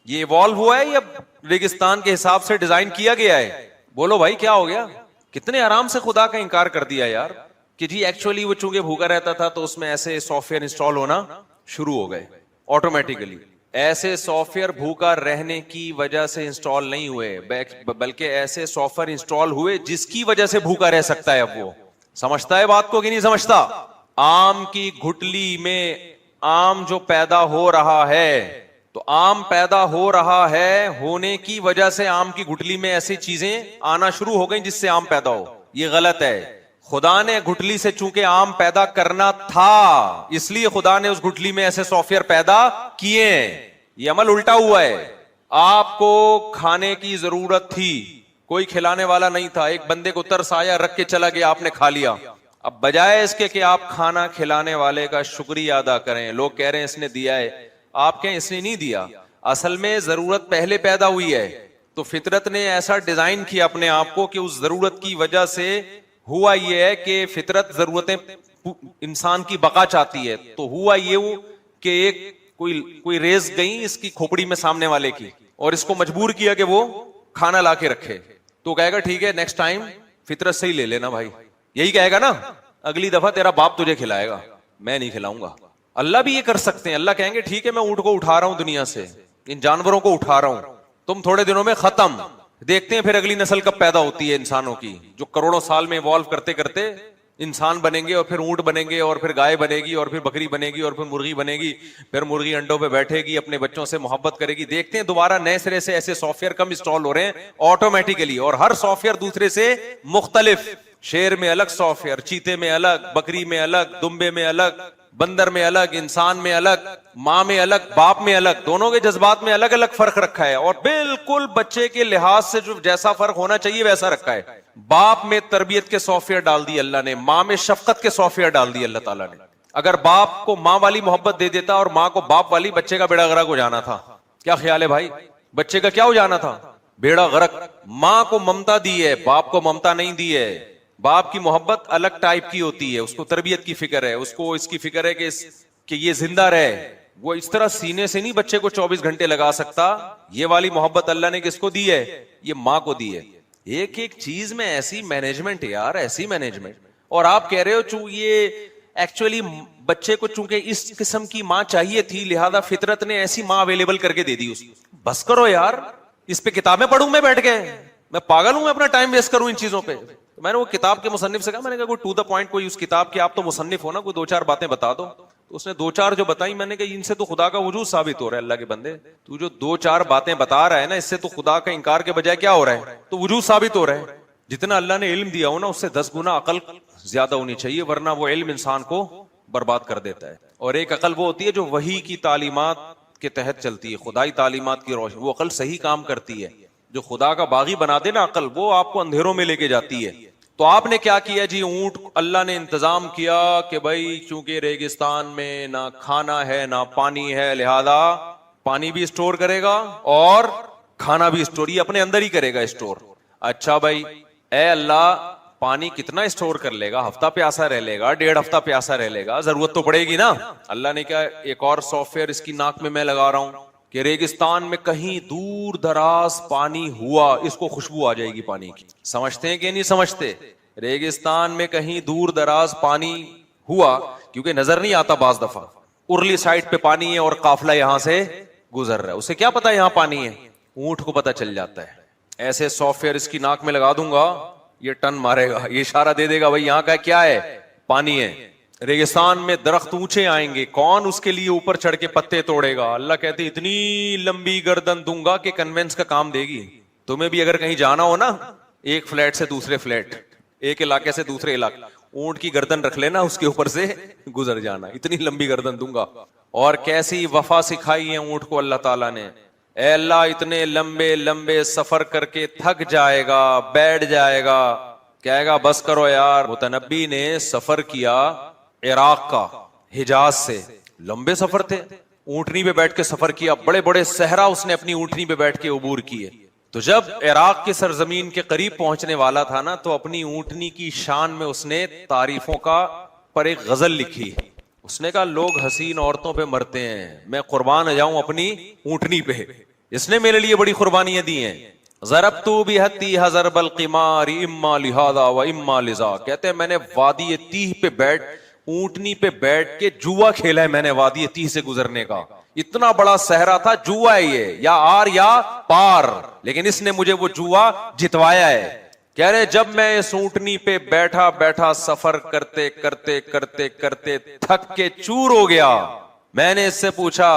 Speaker 1: یہ ایوالو ہوا ہے یا ریگستان کے حساب سے ڈیزائن کیا گیا ہے؟ بولو بھائی کیا ہو گیا؟ کتنے آرام سے خدا کا انکار کر دیا یار, کہ جی ایکچولی وہ چونکہ بھوکا رہتا تھا تو اس میں ایسے سافٹ ویئر انسٹال ہونا شروع ہو گئے آٹومیٹیکلی. ایسے سافٹ ویئر بھوکا رہنے کی وجہ سے انسٹال نہیں ہوئے, بلکہ ایسے سافٹ ویئر انسٹال ہوئے جس کی وجہ سے بھوکا رہ سکتا ہے. اب وہ سمجھتا ہے بات کو کہ نہیں سمجھتا؟ آم کی گھٹلی میں آم جو پیدا ہو رہا ہے, تو آم پیدا ہو رہا ہے, ہونے کی وجہ سے آم کی گھٹلی میں ایسی چیزیں آنا شروع ہو گئیں جس سے آم پیدا ہو. یہ غلط ہے. خدا نے گھٹلی سے چونکہ آم پیدا کرنا تھا, اس لیے خدا نے اس گھٹلی میں ایسے سافٹ ویئر پیدا کیے ہیں. یہ عمل الٹا ہوا ہے. آپ کو کھانے کی ضرورت تھی, کوئی کھلانے والا نہیں تھا, ایک بندے کو ترس آیا, رکھ کے چلا گیا, آپ نے کھا لیا. اب بجائے اس کے کہ آپ کھانا کھلانے والے کا شکریہ ادا کریں, لوگ کہہ رہے ہیں اس نے دیا ہے, آپ کہیں اس نے نہیں دیا. اصل میں ضرورت پہلے پیدا ہوئی ہے, تو فطرت نے ایسا ڈیزائن کیا اپنے آپ کو کہ اس ضرورت کی وجہ سے ہوا یہ ہے کہ فطرت ضرورتیں انسان کی بقا چاہتی ہے. تو ہوا یہ کہ ایک کوئی ریز گئی اس کی کھوپڑی میں سامنے والے کی, اور اس کو مجبور کیا کہ وہ کھانا لا کے رکھے. تو کہے گا ٹھیک ہے نیکسٹ ٹائم فطرت سے ہی لے لینا بھائی, یہی کہے گا نا, اگلی دفعہ تیرا باپ تجھے کھلائے گا, میں نہیں کھلاؤں گا. اللہ بھی یہ کر سکتے ہیں. اللہ کہیں گے ٹھیک ہے میں اونٹ کو اٹھا رہا ہوں دنیا سے, ان جانوروں کو اٹھا رہا ہوں, تم تھوڑے دنوں میں ختم. دیکھتے ہیں پھر اگلی نسل کب پیدا ہوتی ہے انسانوں کی, جو کروڑوں سال میں ایوالو کرتے کرتے انسان بنیں گے, اور پھر اونٹ بنیں گے, اور پھر گائے بنے گی, اور پھر بکری بنے گی, اور پھر مرغی بنے گی, پھر مرغی انڈوں پہ بیٹھے گی, اپنے بچوں سے محبت کرے گی. دیکھتے ہیں دوبارہ نئے سرے سے ایسے سافٹ ویئر کم انسٹال ہو رہے ہیں آٹومیٹیکلی, اور ہر سافٹ ویئر دوسرے سے مختلف. شیر میں الگ سافٹ ویئر, چیتے میں الگ, بکری میں الگ, دمبے میں الگ, بندر میں الگ, انسان میں الگ, ماں میں الگ, باپ میں الگ, دونوں کے جذبات میں الگ الگ فرق رکھا ہے. اور بالکل بچے کے لحاظ سے جو جیسا فرق ہونا چاہیے ویسا رکھا ہے. باپ میں تربیت کے سافٹ ویئر ڈال دی اللہ نے, ماں میں شفقت کے سافٹ ویئر ڈال دی اللہ تعالیٰ نے. اگر باپ کو ماں والی محبت دے دیتا اور ماں کو باپ والی, بچے کا بیڑا غرق ہو جانا تھا. کیا خیال ہے بھائی؟ بچے کا کیا ہو جانا تھا؟ بیڑا غرق. ماں کو ممتا دی ہے, باپ کو ممتا نہیں دی ہے. باپ کی محبت الگ ٹائپ کی ہوتی ہے, اس کو تربیت کی فکر ہے, اس کو اس کی فکر ہے کہ یہ زندہ رہے. وہ اس طرح سینے سے نہیں بچے کو 24 گھنٹے لگا سکتا. یہ والی محبت اللہ نے کس کو دی ہے؟ یہ ماں کو دی ہے. ایک ایک چیز میں ایسی مینجمنٹ یار, ایسی مینجمنٹ. اور آپ کہہ رہے ہو یہ ایکچولی بچے کو چونکہ اس قسم کی ماں چاہیے تھی, لہذا فطرت نے ایسی ماں اویلیبل کر کے دے دی اس. بس کرو یار, اس پہ کتابیں پڑھوں میں بیٹھ کے, میں پاگل ہوں میں اپنا ٹائم ویسٹ کروں ان چیزوں پہ. میں نے وہ کتاب کے مصنف سے کہا, میں نے کہا کوئی ٹو دا پوائنٹ, کوئی اس کتاب کی آپ تو مصنف ہو نا, کوئی 2-4 باتیں بتا دو. تو اس نے 2-4 جو بتائی, میں نے کہا ان سے تو خدا کا وجود ثابت ہو رہا ہے. اللہ کے بندے, تو جو 2-4 باتیں بتا رہا ہے نا, اس سے تو خدا کا انکار کے بجائے کیا ہو رہا ہے؟ تو وجود ثابت ہو رہا ہے. جتنا اللہ نے علم دیا ہو نا, اس سے 10 گنا عقل زیادہ ہونی چاہیے, ورنہ وہ علم انسان کو برباد کر دیتا ہے. اور ایک عقل وہ ہوتی ہے جو وحی کی تعلیمات کے تحت چلتی ہے, خدائی تعلیمات کی روشنی, وہ عقل صحیح کام کرتی ہے. جو خدا کا باغی بنا دے نا عقل, وہ آپ کو اندھیروں میں لے کے جاتی ہے. تو آپ نے کیا کیا جی؟ اونٹ اللہ نے انتظام کیا کہ بھائی چونکہ ریگستان میں نہ کھانا ہے نہ پانی ہے, لہذا پانی بھی اسٹور کرے گا اور کھانا بھی اسٹور, یہ اپنے اندر ہی کرے گا اسٹور. اچھا بھائی, اے اللہ پانی کتنا اسٹور کر لے گا؟ ہفتہ پیاسا رہ لے گا, 1.5 ہفتہ پیاسا رہ لے گا, ضرورت تو پڑے گی نا. اللہ نے کیا ایک اور سافٹ ویئر اس کی ناک میں لگا رہا ہوں, کہ ریگستان میں کہیں دور دراز پانی ہوا، اس کو خوشبو آ جائے گی پانی کی. سمجھتے ہیں کہ نہیں سمجھتے؟ ریگستان میں کہیں دور دراز پانی ہوا، کیونکہ نظر نہیں آتا بعض دفعہ، ارلی سائڈ پہ پانی ہے اور قافلہ یہاں سے گزر رہا ہے، اسے کیا پتا یہاں پانی ہے؟ اونٹ کو پتا چل جاتا ہے. ایسے سافٹ ویئر اس کی ناک میں لگا دوں گا، یہ ٹن مارے گا، یہ اشارہ دے دے گا بھائی یہاں کا کیا ہے؟ پانی ہے. ریگستان میں درخت اونچے آئیں گے، کون اس کے لیے اوپر چڑھ کے پتے توڑے گا؟ اللہ کہتے اتنی لمبی گردن دوں گا کہ کنوینس کا کام دے گی. تمہیں بھی اگر کہیں جانا ہو نا، ایک فلیٹ سے دوسرے فلیٹ، ایک علاقے سے دوسرے علاقے، اونٹ کی گردن رکھ لینا، اس کے اوپر سے گزر جانا، اتنی لمبی گردن دوں گا. اور کیسی وفا سکھائی ہے اونٹ کو اللہ تعالیٰ نے. اے اللہ اتنے لمبے لمبے سفر کر کے تھک جائے گا، بیٹھ جائے گا، کہے گا بس کرو یار. متنبی نے سفر کیا عراق کا، حجاز سے، لمبے سفر تھے، اونٹنی پہ بیٹھ کے سفر کیا، بڑے بڑے صحرا اس نے اپنی اونٹنی پہ بیٹھ کے عبور کیے. تو جب عراق کی سرزمین کے قریب پہنچنے والا تھا نا، تو اپنی اونٹنی کی شان میں اس نے تعریفوں کا پر ایک غزل لکھی. اس نے کہا لوگ حسین عورتوں پہ مرتے ہیں، میں قربان جاؤں اپنی اونٹنی پہ، اس نے میرے لیے بڑی قربانیاں دی ہیں. ضربت بہتیھا ضرب القمار اما لہذا و اما لذا. کہتے ہیں میں نے وادی تیہ پہ بیٹھ، اونٹنی پہ بیٹھ کے جوا کھیلا ہے میں نے وادی تیہ سے گزرنے کا. اتنا بڑا صحرا تھا، جوا ہے یہ، یا آر یا پار، لیکن اس نے مجھے وہ جوا جتوایا ہے. کہہ رہے جب میں اس اونٹنی پہ بیٹھا بیٹھا سفر کرتے کرتے کرتے کرتے تھک کے چور ہو گیا، میں نے اس سے پوچھا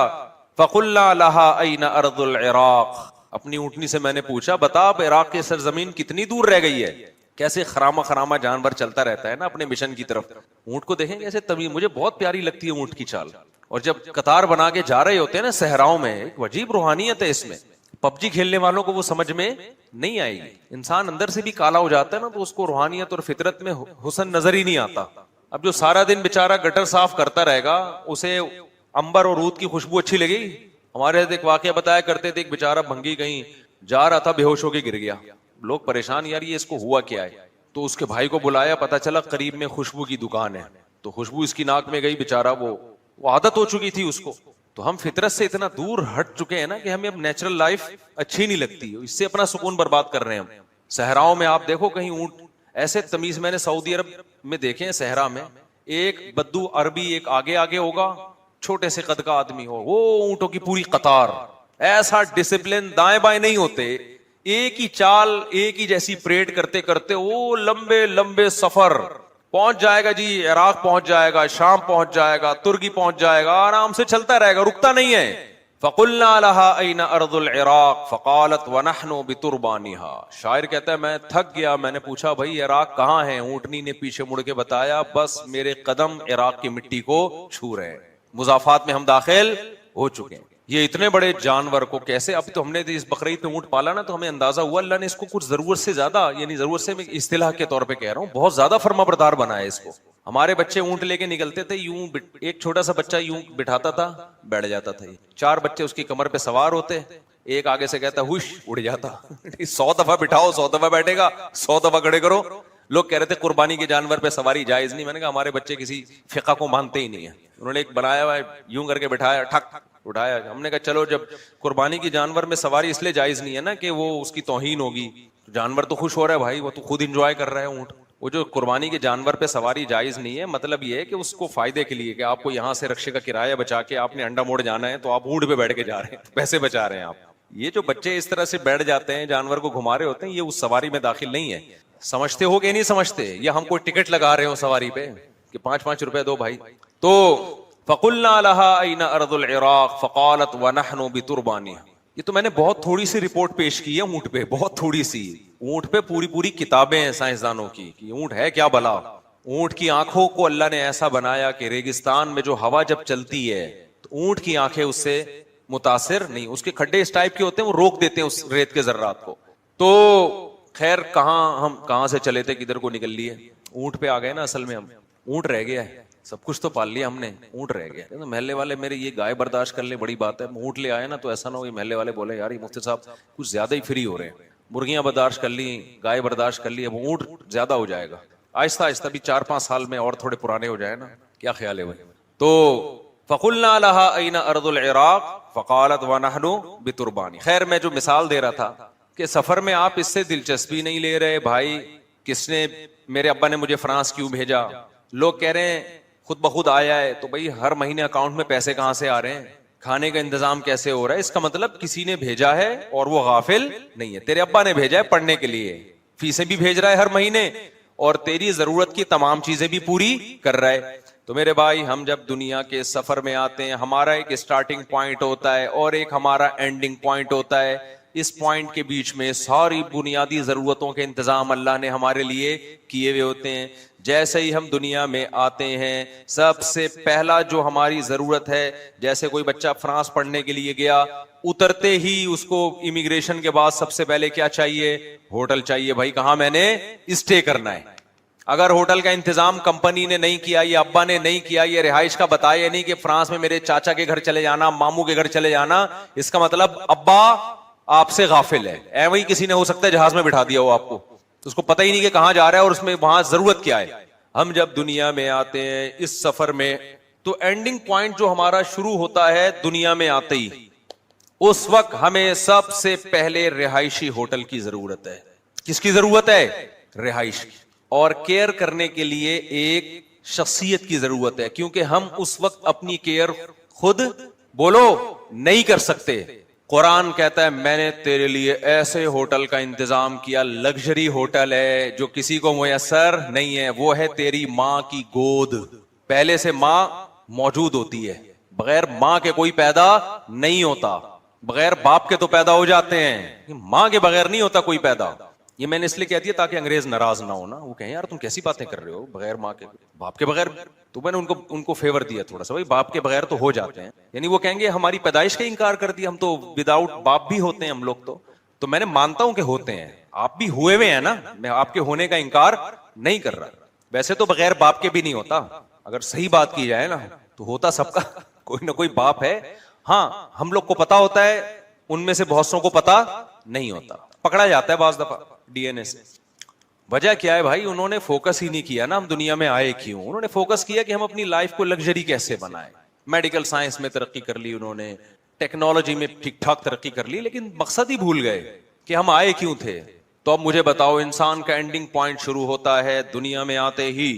Speaker 1: فقلنا لہا این ارض العراق. اپنی اونٹنی سے میں نے پوچھا بتا اب عراق کی سرزمین کتنی دور رہ گئی ہے. کیسے خرامہ خرامہ جانور چلتا رہتا ہے نا اپنے مشن کی طرف. اونٹ کو دیکھیں کیسے تمیز، مجھے بہت پیاری لگتی ہے اونٹ کی چال. اور جب قطار بنا کے جا رہے ہوتے ہیں نا صحراؤں میں، ایک عجیب روحانیت ہے اس میں. پب جی کھیلنے والوں کو وہ سمجھ میں نہیں آئے گی. انسان اندر سے بھی کالا ہو جاتا ہے نا، تو اس کو روحانیت اور فطرت میں حسن نظر ہی نہیں آتا. اب جو سارا دن بےچارا گٹر صاف کرتا رہے گا، اسے امبر اور عود کی خوشبو اچھی لگے گی؟ ہمارے ایک واقعہ بتایا کرتے تھے، ایک بےچارا بھنگی کہیں جا رہا تھا، بے ہوش ہو کے گر گیا. لوگ پریشان، یار یہ اس کو ہوا کیا ہے؟ تو اس کے بھائی کو بلایا، پتا چلا قریب میں خوشبو کی دکان ہے. تو خوشبو اس کی ناک میں گئی، بےچارا وہ عادت ہو چکی تھی اس کو. تو ہم فطرت سے اتنا دور ہٹ چکے ہیں نا کہ ہمیں اب نیچرل لائف اچھی نہیں لگتی، اس سے اپنا سکون برباد کر رہے ہیں ہم. صحراؤں میں آپ دیکھو کہیں اونٹ ایسے تمیز، میں نے سعودی عرب میں دیکھے ہیں صحرا میں، ایک بدو عربی ایک آگے آگے ہوگا، چھوٹے سے قد کا آدمی ہو، وہ اونٹوں کی پوری قطار، ایسا ڈسپلن، دائیں بائیں نہیں ہوتے، ایک ہی چال ایک ہی جیسی پریڈ کرتے کرتے وہ لمبے لمبے سفر. پہنچ جائے گا جی عراق، پہنچ جائے گا شام، پہنچ جائے گا ترکی، پہنچ جائے گا، آرام سے چلتا رہے گا، رکتا نہیں ہے. فقلنا لها این ارض العراق فقالت ونحن بتربانها. شاعر کہتا ہے میں تھک گیا، میں نے پوچھا بھائی عراق کہاں ہے؟ اونٹنی نے پیچھے مڑ کے بتایا بس میرے قدم عراق کی مٹی کو چھو رہے ہیں، مضافات میں ہم داخل ہو چکے ہیں. یہ اتنے بڑے جانور کو کیسے، اب تو ہم نے اس بقرعید میں اونٹ پالا نا، تو ہمیں اندازہ ہوا اللہ نے اس کو کچھ ضرورت سے زیادہ، یعنی ضرورت سے میں اصطلاح کے طور پہ کہہ رہا ہوں، بہت زیادہ فرما بردار بنایا اس کو. ہمارے بچے اونٹ لے کے نکلتے تھے، یوں ایک چھوٹا سا بچہ یوں بٹھاتا تھا، بیٹھ جاتا تھا. 4 بچے اس کی کمر پہ سوار ہوتے، ایک آگے سے کہتا ہوش، اڑ جاتا. 100 دفعہ بٹھاؤ 100 دفعہ بیٹھے گا، 100 دفعہ کھڑے کرو. لوگ کہہ رہے تھے قربانی کے جانور پہ سواری جائز نہیں. میں نے کہا ہمارے بچے کسی فقہ کو مانتے ہی نہیں ہیں. انہوں نے ایک بنایا ہوا ہے، یوں کر کے بٹھایا، ٹھک اٹھایا. ہم نے کہا چلو جب قربانی کی جانور میں سواری اس لیے جائز نہیں ہے نا کہ وہ اس کی توہین ہوگی، جانور تو خوش ہو رہا ہے بھائی، وہ تو خود انجوائے کر رہا ہے اونٹ. وہ جو قربانی کے جانور پہ سواری جائز نہیں ہے، مطلب یہ ہے کہ اس کو فائدے کے لیے، کہ آپ کو یہاں سے رکشے کا کرایہ بچا کے آپ نے انڈا موڑ جانا ہے، تو آپ اونٹ پہ بیٹھ کے جا رہے ہیں، پیسے بچا رہے ہیں آپ. یہ جو بچے اس طرح سے بیٹھ جاتے ہیں، جانور کو گھما رہے ہوتے ہیں، یہ اس سواری میں داخل نہیں ہے. سمجھتے ہو کہ نہیں سمجھتے؟ یا ہم کوئی ٹکٹ لگا رہے ہو سواری پہ کہ 5-5 روپے دو بھائی. تو فقلنا لها این ارض العراق فقالت ونحن بتربانها. یہ تو میں نے بہت تھوڑی سی رپورٹ پیش کی ہے اونٹ پہ، بہت تھوڑی سی. اونٹ پہ پوری کتابیں ہیں سائنسدانوں کی کہ اونٹ ہے کیا بلا. اونٹ کی آنکھوں کو اللہ نے ایسا بنایا کہ ریگستان میں جو ہوا جب چلتی ہے تو اونٹ کی آنکھیں اس سے متاثر نہیں، اس کے کھڈے اس ٹائپ کے ہوتے ہیں، وہ روک دیتے ہیں اس ریت کے ذرات کو. تو خیر ہم کہاں سے چلے تھے، کدھر کو نکل لیے، اونٹ پہ آ گئے نا. اصل میں ہم اونٹ رہ گیا ہے، سب کچھ تو پال لیا ہم نے، اونٹ رہ گیا. محلے والے میرے یہ گائے برداشت کر لیں، بڑی بات ہے. اونٹ لے آئے نا تو ایسا نہ ہو یہ محلے والے بولے یار یہ مفتی صاحب کچھ زیادہ ہی فری ہو رہے ہیں. مرغیاں برداشت کر لی، گائے برداشت کر لی، اب اونٹ زیادہ ہو جائے گا. آہستہ آہستہ بھی 4-5 سال میں اور تھوڑے پرانے ہو جائے نا. کیا خیال ہے بھائی؟ تو فقلنا لها أين أرض العراق فقالت ونحن بتربان. خیر میں جو مثال دے رہا تھا کہ سفر میں آپ اس سے دلچسپی نہیں لے رہے بھائی, کس نے, میرے ابا نے مجھے فرانس کیوں بھیجا, لوگ کہہ رہے ہیں خود بخود آیا ہے, تو بھائی ہر مہینے اکاؤنٹ میں پیسے کہاں سے آ رہے ہیں, کھانے کا انتظام کیسے ہو رہا ہے, اس کا مطلب کسی نے بھیجا ہے اور وہ غافل نہیں ہے. تیرے ابا نے بھیجا ہے پڑھنے کے لیے, فیسیں بھی بھیج رہا ہے ہر مہینے, اور تیری ضرورت کی تمام چیزیں بھی پوری کر رہا ہے. تو میرے بھائی ہم جب دنیا کے سفر میں آتے ہیں, ہمارا ایک اسٹارٹنگ پوائنٹ ہوتا ہے اور ایک ہمارا اینڈنگ پوائنٹ ہوتا ہے. اس پوائنٹ کے بیچ میں ساری بنیادی ضرورتوں کے انتظام اللہ نے ہمارے لیے کیے ہوئے ہوتے ہیں. جیسے ہی ہم دنیا میں آتے ہیں, سب سے پہلا جو ہماری ضرورت ہے, جیسے کوئی بچہ فرانس پڑھنے کے لیے گیا, اترتے ہی اس کو امیگریشن کے بعد سب سے پہلے کیا چاہیے, ہوٹل چاہیے. بھائی کہاں میں نے اسٹے کرنا ہے. اگر ہوٹل کا انتظام کمپنی نے نہیں کیا, یہ ابا نے نہیں کیا, یہ رہائش کا بتایا نہیں کہ فرانس میں میرے چاچا کے گھر چلے جانا, ماموں کے گھر چلے جانا, اس کا مطلب ابا آپ سے غافل ہے. وہی کسی نے ہو سکتا ہے جہاز میں بٹھا دیا ہو آپ کو, تو اس کو پتہ ہی نہیں کہ کہاں جا رہا ہے اور اس میں وہاں ضرورت کیا ہے. ہم جب دنیا میں آتے ہیں اس سفر میں, تو اینڈنگ پوائنٹ جو ہمارا شروع ہوتا ہے دنیا میں آتے ہی, اس وقت ہمیں سب سے پہلے رہائشی ہوٹل کی ضرورت ہے. کس کی ضرورت ہے؟ رہائش کی. اور کیئر کرنے کے لیے ایک شخصیت کی ضرورت ہے, کیونکہ ہم اس وقت اپنی کیئر خود بولو نہیں کر سکتے. قرآن کہتا ہے میں نے تیرے لیے ایسے ہوٹل کا انتظام کیا, لگژری ہوٹل ہے جو کسی کو میسر نہیں ہے, وہ ہے تیری ماں کی گود. پہلے سے ماں موجود ہوتی ہے, بغیر ماں کے کوئی پیدا نہیں ہوتا. بغیر باپ کے تو پیدا ہو جاتے ہیں, ماں کے بغیر نہیں ہوتا کوئی پیدا. یہ میں نے اس لیے کہہ دیا تاکہ انگریز ناراض نہ ہو نا, وہ کہیں یار تم کیسی باتیں کر رہے ہو, بغیر ماں کے, باپ کے بغیر. تو میں نے ان کو فیور دیا تھوڑا سا, بھائی باپ کے بغیر تو ہو جاتے ہیں. یعنی وہ کہیں گے ہماری پیدائش کا انکار کر دیا, ہم تو وداؤٹ باپ بھی ہوتے ہیں ہم لوگ. تو میں نے مانتا ہوں کہ ہوتے ہیں, آپ بھی ہوئے ہوئے ہیں نا, میں آپ کے ہونے کا انکار نہیں کر رہا. ویسے تو بغیر باپ کے بھی نہیں ہوتا, اگر صحیح بات کی جائے نا تو ہوتا سب کا کوئی نہ کوئی باپ ہے. ہاں ہم لوگ کو پتا ہوتا ہے, ان میں سے بہت سو کو پتا نہیں ہوتا, پکڑا جاتا ہے بعض دفعہ ڈی این اے سے. وجہ کیا ہے بھائی, انہوں نے فوکس ہی نہیں کیا نا ہم دنیا میں آئے کیوں. انہوں نے فوکس کیا کہ ہم اپنی لائف کو لگژری کیسے بنائیں. میڈیکل سائنس میں ترقی کر لی انہوں نے, ٹیکنالوجی میں ٹھیک ٹھاک ترقی کر لی, لیکن مقصد ہی بھول گئے کہ ہم آئے کیوں تھے. تو اب مجھے بتاؤ, انسان کا اینڈنگ پوائنٹ شروع ہوتا ہے دنیا میں آتے ہی,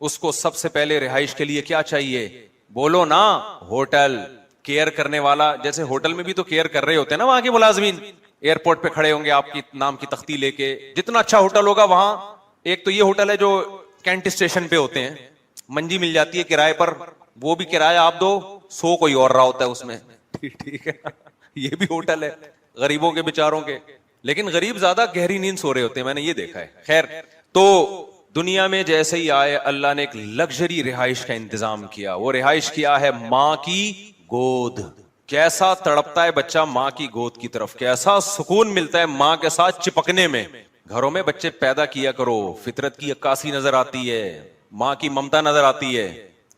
Speaker 1: اس کو سب سے پہلے رہائش کے لیے کیا چاہیے, بولو نا, ہوٹل. کیئر کرنے والا, جیسے ہوٹل میں بھی تو کیئر کر رہے ہوتے ہیں نا وہاں کے ملازمین, ایئرپورٹ پہ کھڑے ہوں گے آپ کی نام کی تختی لے کے. جتنا اچھا ہوٹل ہوگا وہاں, ایک تو یہ ہوٹل ہے جو کینٹ اسٹیشن پہ ہوتے ہیں, منجی مل جاتی ہے کرائے پر, وہ بھی کرایہ آپ دو, سو کوئی اور رہا ہوتا ہے اس میں, ٹھیک ہے. یہ بھی ہوٹل ہے غریبوں کے بیچاروں کے, لیکن غریب زیادہ گہری نیند سو رہے ہوتے ہیں, میں نے یہ دیکھا ہے. خیر, تو دنیا میں جیسے ہی آئے اللہ نے ایک لگژری رہائش کا انتظام کیا. وہ رہائش کیا ہے ماں کی گود. کیسا تڑپتا ہے بچہ ماں کی گود کی طرف, کیسا سکون ملتا ہے ماں کے ساتھ چپکنے میں. گھروں میں بچے پیدا کیا کرو, فطرت کی عکاسی نظر آتی ہے, ماں کی ممتا نظر آتی ہے.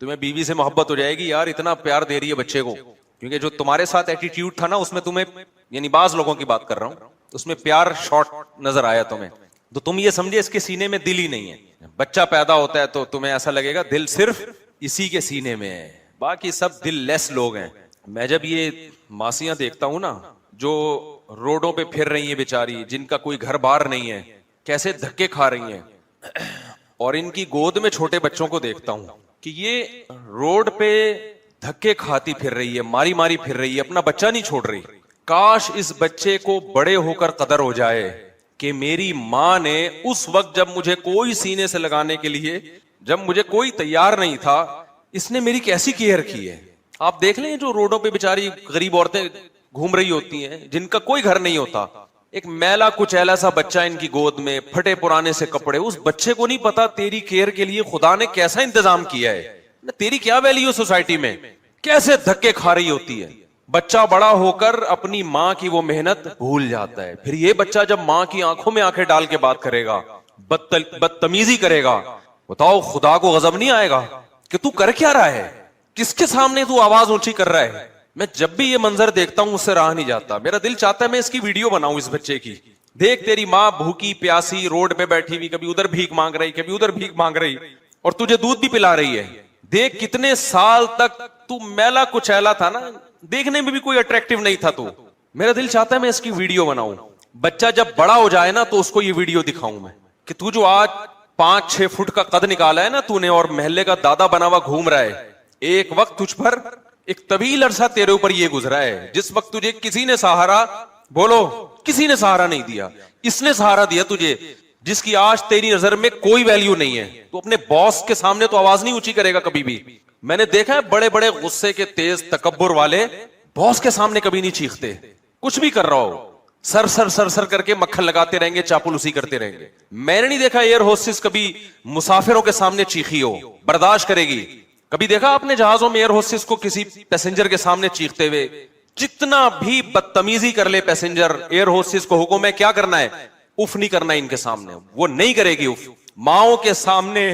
Speaker 1: تمہیں بیوی سے محبت ہو جائے گی, یار اتنا پیار دے رہی ہے بچے کو, کیونکہ جو تمہارے ساتھ ایٹیٹیوڈ تھا نا اس میں تمہیں, یعنی بعض لوگوں کی بات کر رہا ہوں, اس میں پیار شارٹ نظر آیا تمہیں, تو تم یہ سمجھے اس کے سینے میں دل ہی نہیں ہے. بچہ پیدا ہوتا ہے تو تمہیں ایسا لگے گا دل صرف اسی کے سینے میں ہے, باقی سب دل لیس لوگ ہیں. میں جب یہ ماسیاں دیکھتا ہوں نا جو روڈوں پہ پھر رہی ہیں بیچاری, جن کا کوئی گھر بار نہیں ہے, کیسے دھکے کھا رہی ہیں, اور ان کی گود میں چھوٹے بچوں کو دیکھتا ہوں کہ یہ روڈ پہ دھکے کھاتی پھر رہی ہے, ماری ماری پھر رہی ہے, اپنا بچہ نہیں چھوڑ رہی. کاش اس بچے کو بڑے ہو کر قدر ہو جائے کہ میری ماں نے اس وقت جب مجھے کوئی سینے سے لگانے کے لیے, جب مجھے کوئی تیار نہیں تھا, اس نے میری کیسی کیئر کی ہے. آپ دیکھ لیں جو روڈوں پہ بیچاری غریب عورتیں گھوم رہی ہوتی ہیں, جن کا کوئی گھر نہیں ہوتا, ایک میلا کچیلا سا بچہ ان کی گود میں, پھٹے پرانے سے کپڑے. اس بچے کو نہیں پتا تیری کیئر کے لیے خدا نے کیسا انتظام کیا ہے, تیری کیا ویلیو سوسائٹی میں, کیسے دھکے کھا رہی ہوتی ہے. بچہ بڑا ہو کر اپنی ماں کی وہ محنت بھول جاتا ہے. پھر یہ بچہ جب ماں کی آنکھوں میں آنکھیں ڈال کے بات کرے گا, بدتمیزی کرے گا, بتاؤ خدا کو غضب نہیں آئے گا کہ تو کر کیا رہا ہے, کس کے سامنے تو آواز اونچی کر رہا ہے. میں جب بھی یہ منظر دیکھتا ہوں اس سے راہ نہیں جاتا, میرا دل چاہتا ہے میں اس کی ویڈیو بناؤں اس بچے کی. دیکھ تیری ماں بھوکی پیاسی روڈ پہ بیٹھی ہوئی, کبھی ادھر بھیک مانگ رہی, کبھی ادھر بھیک مانگ رہی, اور تجھے دودھ بھی پلا رہی ہے. دیکھ کتنے سال تک تو میلا کچیلا تھا نا, دیکھنے میں بھی کوئی اٹریکٹیو نہیں تھا تو. میرا دل چاہتا ہے میں اس کی ویڈیو بناؤں, بچہ جب بڑا ہو جائے نا تو اس کو یہ ویڈیو دکھاؤں میں کہ تو جو آج 5-6 فٹ کا قد نکالا ہے نا تو نے, اور محلے کا دادا بنا ہوا گھوم رہا ہے, ایک وقت تجھ پر ایک طویل عرصہ تیرے اوپر یہ گزرا ہے جس وقت تجھے کسی نے سہارا, بولو کسی نے سہارا نہیں دیا, اس نے سہارا دیا تجھے, جس کی آج تیری نظر میں کوئی ویلیو نہیں ہے. تو اپنے باس کے سامنے تو آواز نہیں اونچی کرے گا کبھی بھی. میں نے دیکھا ہے بڑے بڑے غصے کے تیز تکبر والے باس کے سامنے کبھی نہیں چیختے, کچھ بھی کر رہا ہو سر سر سر سر کر کے مکھن لگاتے رہیں گے, چاپلوسی کرتے رہیں گے. میں نے نہیں دیکھا ایئر ہوسٹس کبھی مسافروں کے سامنے چیخی ہو, برداشت کرے گی. کبھی دیکھا آپ نے جہازوں میں ایئر ہوسٹس کو کسی پیسنجر کے سامنے چیختے ہوئے؟ جتنا بھی بدتمیزی کر لے پیسنجر, ایئر ہوسٹس کو حکم ہے کیا کرنا ہے, اف نہیں کرنا ان کے سامنے, وہ نہیں کرے گی اف. ماؤں کے سامنے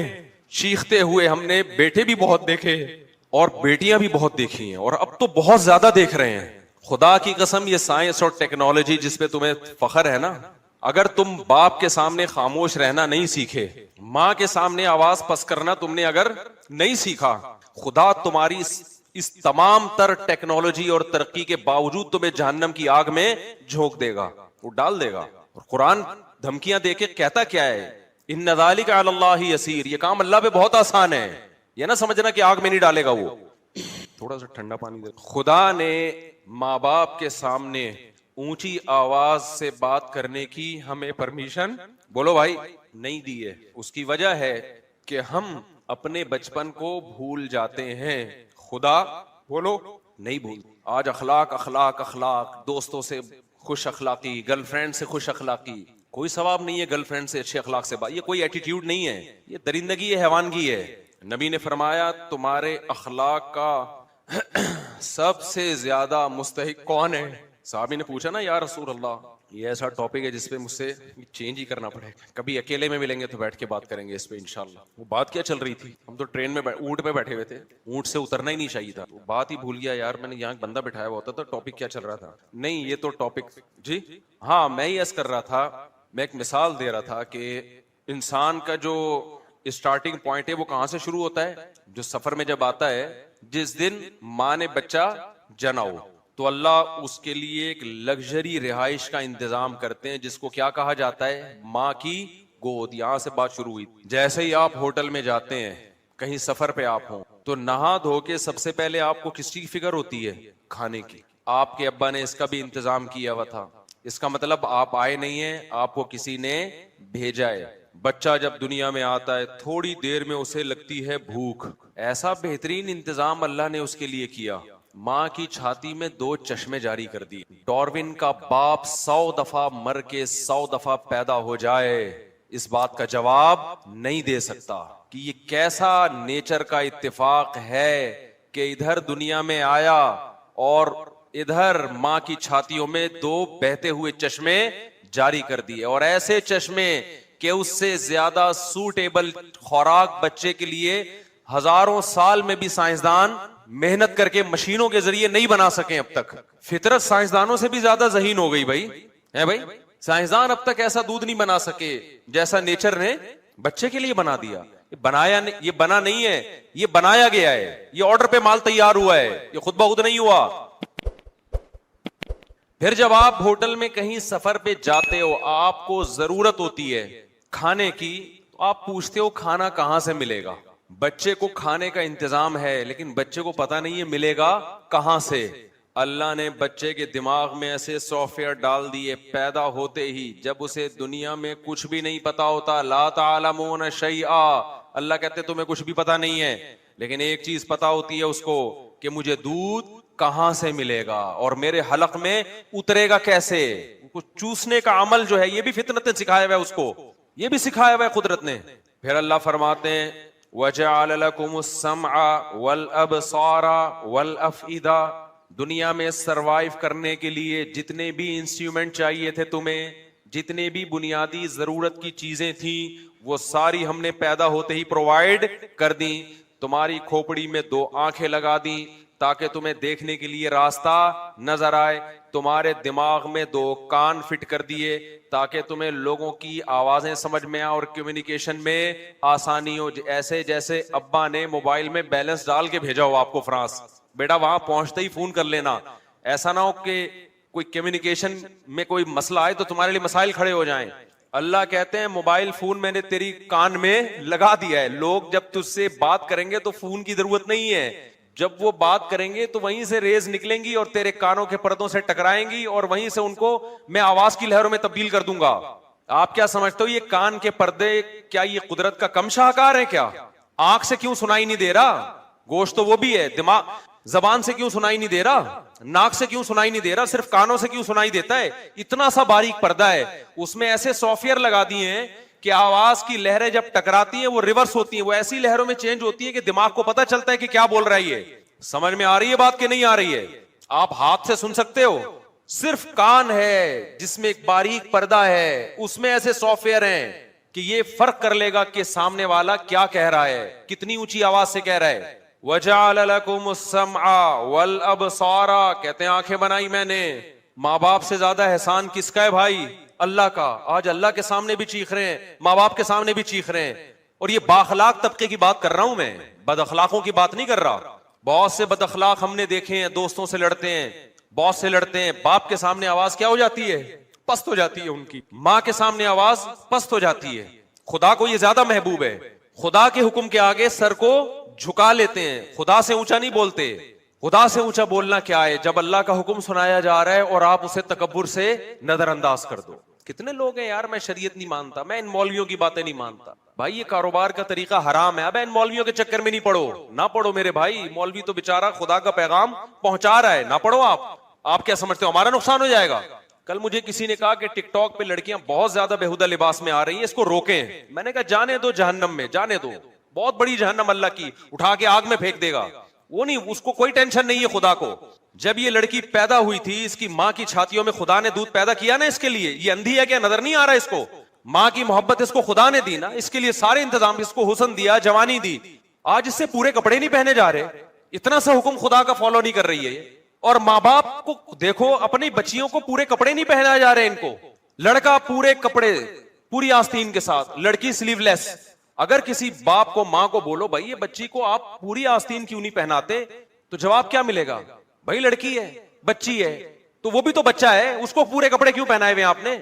Speaker 1: چیختے ہوئے ہم نے بیٹے بھی بہت دیکھے اور بیٹیاں بھی بہت دیکھی ہیں, اور اب تو بہت زیادہ دیکھ رہے ہیں. خدا کی قسم یہ سائنس اور ٹیکنالوجی جس پہ تمہیں فخر ہے نا, اگر تم باپ کے سامنے خاموش رہنا نہیں سیکھے, ماں کے سامنے آواز پس کرنا تم نے اگر نہیں سیکھا, خدا تمہاری اس تمام تر ٹیکنالوجی اور ترقی کے باوجود تمہیں جہنم کی آگ میں جھونک دے گا, وہ ڈال دے گا. اور قرآن دھمکیاں دے کے کہتا کیا ہے, ان ذالک علی اللہ یسیر, یہ کام اللہ پہ بہت آسان ہے. یہ نہ سمجھنا کہ آگ میں نہیں ڈالے گا وہ. تھوڑا سا ٹھنڈا پانی دے. خدا نے ماں باپ کے سامنے اونچی آواز سے بات کرنے کی ہمیں پرمیشن, بولو بھائی, نہیں دی ہے. اس کی وجہ ہے کہ ہم اپنے بچپن کو بھول جاتے ہیں, خدا بولو نہیں بھول. آج اخلاق اخلاق اخلاق, دوستوں سے خوش اخلاقی, گرل فرینڈ سے خوش اخلاقی, کوئی ثواب نہیں ہے گرل فرینڈ سے اچھے اخلاق سے بات, یہ کوئی ایٹیٹیوڈ نہیں ہے, یہ درندگی ہے, حیوانگی ہے. نبی نے فرمایا تمہارے اخلاق کا سب سے زیادہ مستحق کون ہے؟ صحابی نے پوچھا نا یا رسول اللہ, یہ ایسا ٹاپک ہے جس پہ مجھ سے چینج ہی کرنا پڑے گا, کبھی اکیلے میں ملیں گے تو بیٹھ کے بات کریں گے اس پہ انشاءاللہ. وہ بات کیا چل رہی تھی, ہم تو ٹرین میں اونٹ پہ بیٹھے ہوئے تھے, اونٹ سے اترنا ہی نہیں چاہیے تھا, وہ بات ہی بھول گیا یار. میں نے یہاں بندہ بٹھایا ہوا ہوتا تو ٹاپک کیا چل رہا تھا, نہیں یہ تو ٹاپک, جی ہاں میں ہی عرض کر رہا تھا, میں ایک مثال دے رہا تھا کہ انسان کا جو اسٹارٹنگ پوائنٹ ہے وہ کہاں سے شروع ہوتا ہے, جو سفر میں جب آتا ہے, جس دن ماں نے بچہ جنا ہو تو اللہ اس کے لیے ایک لگژری رہائش کا انتظام کرتے ہیں جس کو کیا کہا جاتا ہے, ماں کی گود. یہاں سے بات شروع ہوئی. جیسے ہی آپ ہوٹل میں جاتے ہیں, کہیں سفر پہ آپ ہوں, تو نہا دھو کے سب سے پہلے آپ کو کس چیز کی فکر ہوتی ہے, کھانے کی. آپ کے ابا نے اس کا بھی انتظام کیا ہوا تھا, اس کا مطلب آپ آئے نہیں ہیں, آپ کو کسی نے بھیجا ہے. بچہ جب دنیا میں آتا ہے تھوڑی دیر میں اسے لگتی ہے بھوک, ایسا بہترین انتظام اللہ نے اس کے لیے کیا, ماں کی چھاتی میں 2 چشمے جاری کر دی. ڈاروین کا باپ 100 دفعہ مر کے 100 دفعہ پیدا ہو جائے, اس بات کا جواب نہیں دے سکتا کہ یہ کیسا نیچر کا اتفاق ہے کہ ادھر دنیا میں آیا اور ادھر ماں کی چھاتیوں میں 2 بہتے ہوئے چشمے جاری کر دیے, اور ایسے چشمے کہ اس سے زیادہ سوٹیبل خوراک بچے کے لیے ہزاروں سال میں بھی سائنسدان محنت کر کے مشینوں کے ذریعے نہیں بنا سکے اب تک. فطرت سائنسدانوں سے بھی زیادہ ذہین ہو گئی بھائی, ہے بھائی, سائنسدان اب تک ایسا دودھ نہیں بنا سکے جیسا نیچر نے بچے کے لیے بنا دیا. یہ بنا نہیں ہے, یہ بنایا گیا ہے, یہ آرڈر پہ مال تیار ہوا ہے, یہ خود بخود نہیں ہوا. پھر جب آپ ہوٹل میں کہیں سفر پہ جاتے ہو, آپ کو ضرورت ہوتی ہے کھانے کی, تو آپ پوچھتے ہو کھانا کہاں سے ملے گا. بچے کو کھانے کا انتظام ہے لیکن بچے کو پتا نہیں ہے ملے گا کہاں سے. اللہ نے بچے کے دماغ میں ایسے سافٹ ویئر ڈال دیے پیدا ہوتے ہی, جب اسے دنیا میں کچھ بھی نہیں پتا ہوتا, لا تعلمون شیئا, اللہ کہتے تمہیں کچھ بھی پتا نہیں ہے, لیکن ایک چیز پتا ہوتی ہے اس کو کہ مجھے دودھ کہاں سے ملے گا اور میرے حلق میں اترے گا کیسے. کچھ چوسنے کا عمل جو ہے یہ بھی فطرت نے سکھایا ہوا ہے اس کو, یہ بھی سکھایا ہوا ہے قدرت نے. پھر اللہ فرماتے ہیں وَجَعَلَ لَكُمُ السَّمْعَ وَالْأَبْصَارَ وَالْأَفْئِدَةَ, دنیا میں سروائیو کرنے کے لیے جتنے بھی انسٹرومنٹ چاہیے تھے تمہیں, جتنے بھی بنیادی ضرورت کی چیزیں تھیں وہ ساری ہم نے پیدا ہوتے ہی پرووائڈ کر دیں. تمہاری کھوپڑی میں 2 آنکھیں لگا دیں تاکہ تمہیں دیکھنے کے لیے راستہ نظر آئے, تمہارے دماغ میں 2 کان فٹ کر دیے تاکہ تمہیں لوگوں کی آوازیں سمجھ میں آئیں اور کمیونیکیشن میں آسانی ہو. ایسے جیسے ابا نے موبائل میں بیلنس ڈال کے بھیجا ہو آپ کو فرانس, بیٹا وہاں پہنچتے ہی فون کر لینا. ایسا نہ ہو کہ کوئی کمیونیکیشن میں کوئی مسئلہ آئے تو تمہارے لیے مسائل کھڑے ہو جائیں. اللہ کہتے ہیں موبائل فون میں نے تیری کان میں لگا دیا ہے. لوگ جب تجھ سے بات کریں گے تو فون کی ضرورت نہیں ہے, جب وہ بات کریں گے تو وہیں سے ریز نکلیں گی اور تیرے کانوں کے پردوں سے ٹکرائیں گی اور وہیں سے ان کو میں آواز کی لہروں میں تبدیل کر دوں گا. آپ کیا سمجھتے ہو یہ کان کے پردے کیا یہ قدرت کا کم شاہکار ہے کیا؟ آنکھ سے کیوں سنائی نہیں دے رہا؟ گوشت تو وہ بھی ہے. دماغ زبان سے کیوں سنائی نہیں دے رہا؟ ناک سے کیوں سنائی نہیں دے رہا؟ صرف کانوں سے کیوں سنائی دیتا ہے؟ اتنا سا باریک پردہ ہے, اس میں ایسے سافٹ ویئر لگا دیے ہیں کہ آواز کی لہریں جب ٹکراتی ہیں وہ ریورس ہوتی ہیں, وہ ایسی لہروں میں چینج ہوتی ہے کہ دماغ کو پتہ چلتا ہے کہ کیا بول رہا ہے یہ. سمجھ میں آ رہی ہے بات کہ نہیں آ رہی ہے؟ آپ ہاتھ سے سن سکتے ہو, صرف کان ہے جس میں ایک باریک پردہ ہے, اس میں ایسے سافٹ ویئر ہیں کہ یہ فرق کر لے گا کہ سامنے والا کیا کہہ رہا ہے, کتنی اونچی آواز سے کہہ رہا ہے. وَجَعَلَ لَكُمُ السَّمْعَ وَالْأَبْصَارَ, کہتے ہیں آنکھیں بنائی میں نے. ماں باپ سے زیادہ احسان کس کا ہے بھائی؟ اللہ کا. آج اللہ کے سامنے بھی چیخ رہے ہیں, ماں باپ کے سامنے بھی چیخ رہے ہیں. اور یہ بااخلاق طبقے کی بات کر رہا ہوں میں, بد اخلاقوں کی بات نہیں کر رہا. بہت سے بد اخلاق ہم نے دیکھے ہیں, دوستوں سے لڑتے ہیں, باس سے لڑتے ہیں, باپ کے سامنے آواز کیا ہو جاتی ہے؟ پست ہو جاتی ہے ان کی. ماں کے سامنے آواز پست ہو جاتی ہے. خدا کو یہ زیادہ محبوب ہے, خدا کے حکم کے آگے سر کو جھکا لیتے ہیں, خدا سے اونچا نہیں بولتے. خدا سے اونچا بولنا کیا ہے جب اللہ کا حکم سنایا جا رہا ہے اور آپ اسے تکبر سے نظر انداز کر دو. کتنے لوگ ہیں یار, میں شریعت نہیں مانتا, میں ان مولویوں کی باتیں نہیں مانتا. بھائی یہ کاروبار کا طریقہ حرام ہے, اب ان مولویوں کے چکر میں نہیں پڑو. نہ پڑھو میرے بھائی, مولوی تو بیچارہ خدا کا پیغام پہنچا رہا ہے, نہ پڑھو. آپ کیا سمجھتے ہو ہمارا نقصان ہو جائے گا؟ کل مجھے کسی نے کہا کہ ٹک ٹاک پہ لڑکیاں بہت زیادہ بےہودہ لباس میں آ رہی ہیں, اس کو روکیں. میں نے کہا جانے دو جہنم میں, جانے دو, بہت بڑی جہنم اللہ کی, اٹھا کے آگ میں پھینک دے گا. وہ نہیں, اس کو کوئی ٹینشن نہیں ہے خدا کو. جب یہ لڑکی پیدا ہوئی تھی اس کی ماں کی چھاتیوں میں خدا نے دودھ پیدا کیا نا اس کے لیے. یہ اندھی ہے کیا, نظر نہیں آ رہا اس کو؟ ماں کی محبت اس کو خدا نے دی نا, اس کے لیے سارے انتظام, اس کو حسن دیا, جوانی دی. آج اس سے پورے کپڑے نہیں پہنے جا رہے, اتنا سا حکم خدا کا فالو نہیں کر رہی ہے. اور ماں باپ کو دیکھو, اپنی بچیوں کو پورے کپڑے نہیں پہنائے جا رہے ان کو. لڑکا پورے کپڑے پوری آستین کے ساتھ, لڑکی سلیو لیس. اگر کسی باپ کو ماں کو بولو بھائی یہ بچی کو آپ پوری آستین کیوں نہیں پہناتے, تو جواب کیا ملے گا؟ بھائی لڑکی ہے, بچی ہے, تو وہ بھی تو بچہ ہے, اس کو پورے کپڑے کیوں پہنائے ہوئے آپ نے؟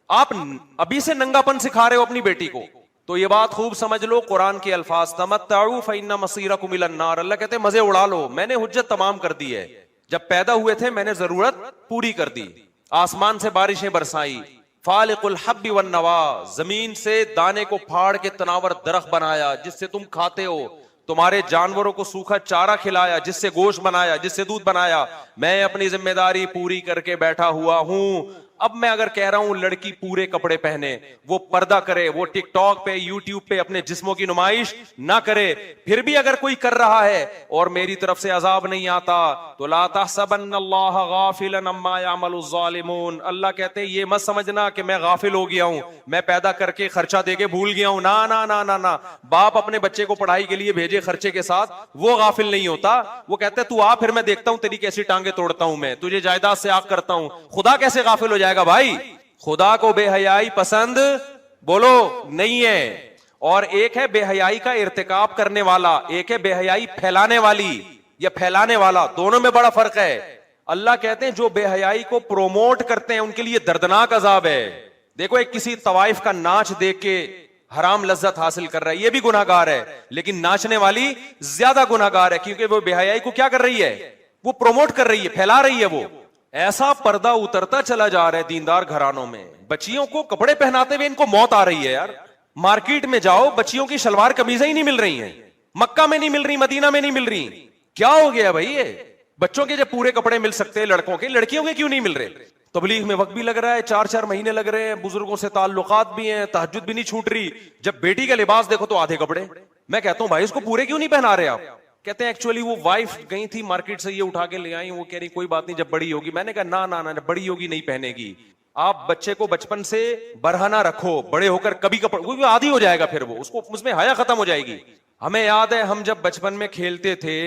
Speaker 1: آپ ابھی سے ننگا پن سکھا رہے ہو اپنی بیٹی کو. تو یہ بات خوب سمجھ لو, قرآن کے الفاظ تمتعوا فإن مصيركم إلى النار, اللہ کہتے ہیں مزے اڑا لو, میں نے حجت تمام کر دی ہے. جب پیدا ہوئے تھے میں نے ضرورت پوری کر دی, آسمان سے بارشیں برسائی, فالق الحب والنوا, زمین سے دانے کو پھاڑ کے تناور درخت بنایا جس سے تم کھاتے ہو, تمہارے جانوروں کو سوکھا چارہ کھلایا جس سے گوشت بنایا, جس سے دودھ بنایا. میں اپنی ذمہ داری پوری کر کے بیٹھا ہوا ہوں. اب میں اگر کہہ رہا ہوں لڑکی پورے کپڑے پہنے, وہ پردہ کرے, وہ ٹک ٹاک پہ یوٹیوب پہ اپنے جسموں کی نمائش نہ کرے, پھر بھی اگر کوئی کر رہا ہے اور میری طرف سے عذاب نہیں آتا, تو لا تحسبن اللہ غافلا عما يعمل الظالمون, اللہ کہتے ہیں یہ مت سمجھنا کہ میں غافل ہو گیا ہوں, میں پیدا کر کے خرچہ دے کے بھول گیا ہوں. نا نا نا نا نا, باپ اپنے بچے کو پڑھائی کے لیے بھیجے خرچے کے ساتھ, وہ غافل نہیں ہوتا. وہ کہتے ہیں تو آ, پھر میں دیکھتا ہوں تیری کیسی ٹانگیں توڑتا ہوں, میں تجھے جائیداد سے آگ کرتا ہوں. خدا کیسے غافل ہو جائے گا بھائی؟ خدا کو بے حیائی پسند بولو نہیں ہے. اور ایک ہے بے حیائی کا ارتکاب کرنے والا, ایک ہے بے حیائی پھیلانے والی یا پھیلانے والا, دونوں میں بڑا فرق ہے. اللہ کہتے ہیں جو بے حیائی کو پروموٹ کرتے ہیں ان کے لیے دردناک عذاب ہے. دیکھو ایک کسی طوائف کا ناچ دیکھ کے حرام لذت حاصل کر رہا ہے, یہ بھی گناہگار ہے, لیکن ناچنے والی زیادہ گناہگار ہے, کیونکہ وہ بے حیائی کو کیا کر رہی ہے, وہ پروموٹ کر رہی ہے, پھیلا رہی ہے. وہ ایسا پردہ اترتا چلا جا رہا ہے دیندار گھرانوں میں, بچیوں کو کپڑے پہناتے ہوئے ان کو موت آ رہی ہے یار. مارکیٹ میں جاؤ, بچیوں کی شلوار قمیضیں ہی نہیں مل رہی ہیں, مکہ میں نہیں مل رہی, مدینہ میں نہیں مل رہی. کیا ہو گیا بھائی؟ یہ بچوں کے جب پورے کپڑے مل سکتے ہیں لڑکوں کے, لڑکیوں کے کیوں نہیں مل رہے؟ تبلیغ میں وقت بھی لگ رہا ہے, 4 مہینے لگ رہے ہیں, بزرگوں سے تعلقات بھی ہیں, تہجد بھی نہیں چھوٹ رہی. جب بیٹی کا لباس دیکھو تو آدھے کپڑے. میں کہتا ہوں بھائی اس کو پورے کیوں نہیں پہنا رہے آپ؟ کہتے ہیں ایکچولی وہ وائف گئی تھی مارکیٹ سے, یہ اٹھا کے لے آئی, وہ کہہ رہی کوئی بات نہیں جب بڑی ہوگی. میں نے کہا نا نا نا, جب بڑی ہوگی نہیں پہنے گی. آپ بچے کو بچپن سے برہنہ رکھو, بڑے ہو کر کبھی کپڑے عادی ہو جائے گا, پھر وہ اس کو اس میں حیا ختم ہو جائے گی. ہمیں یاد ہے ہم جب بچپن میں کھیلتے تھے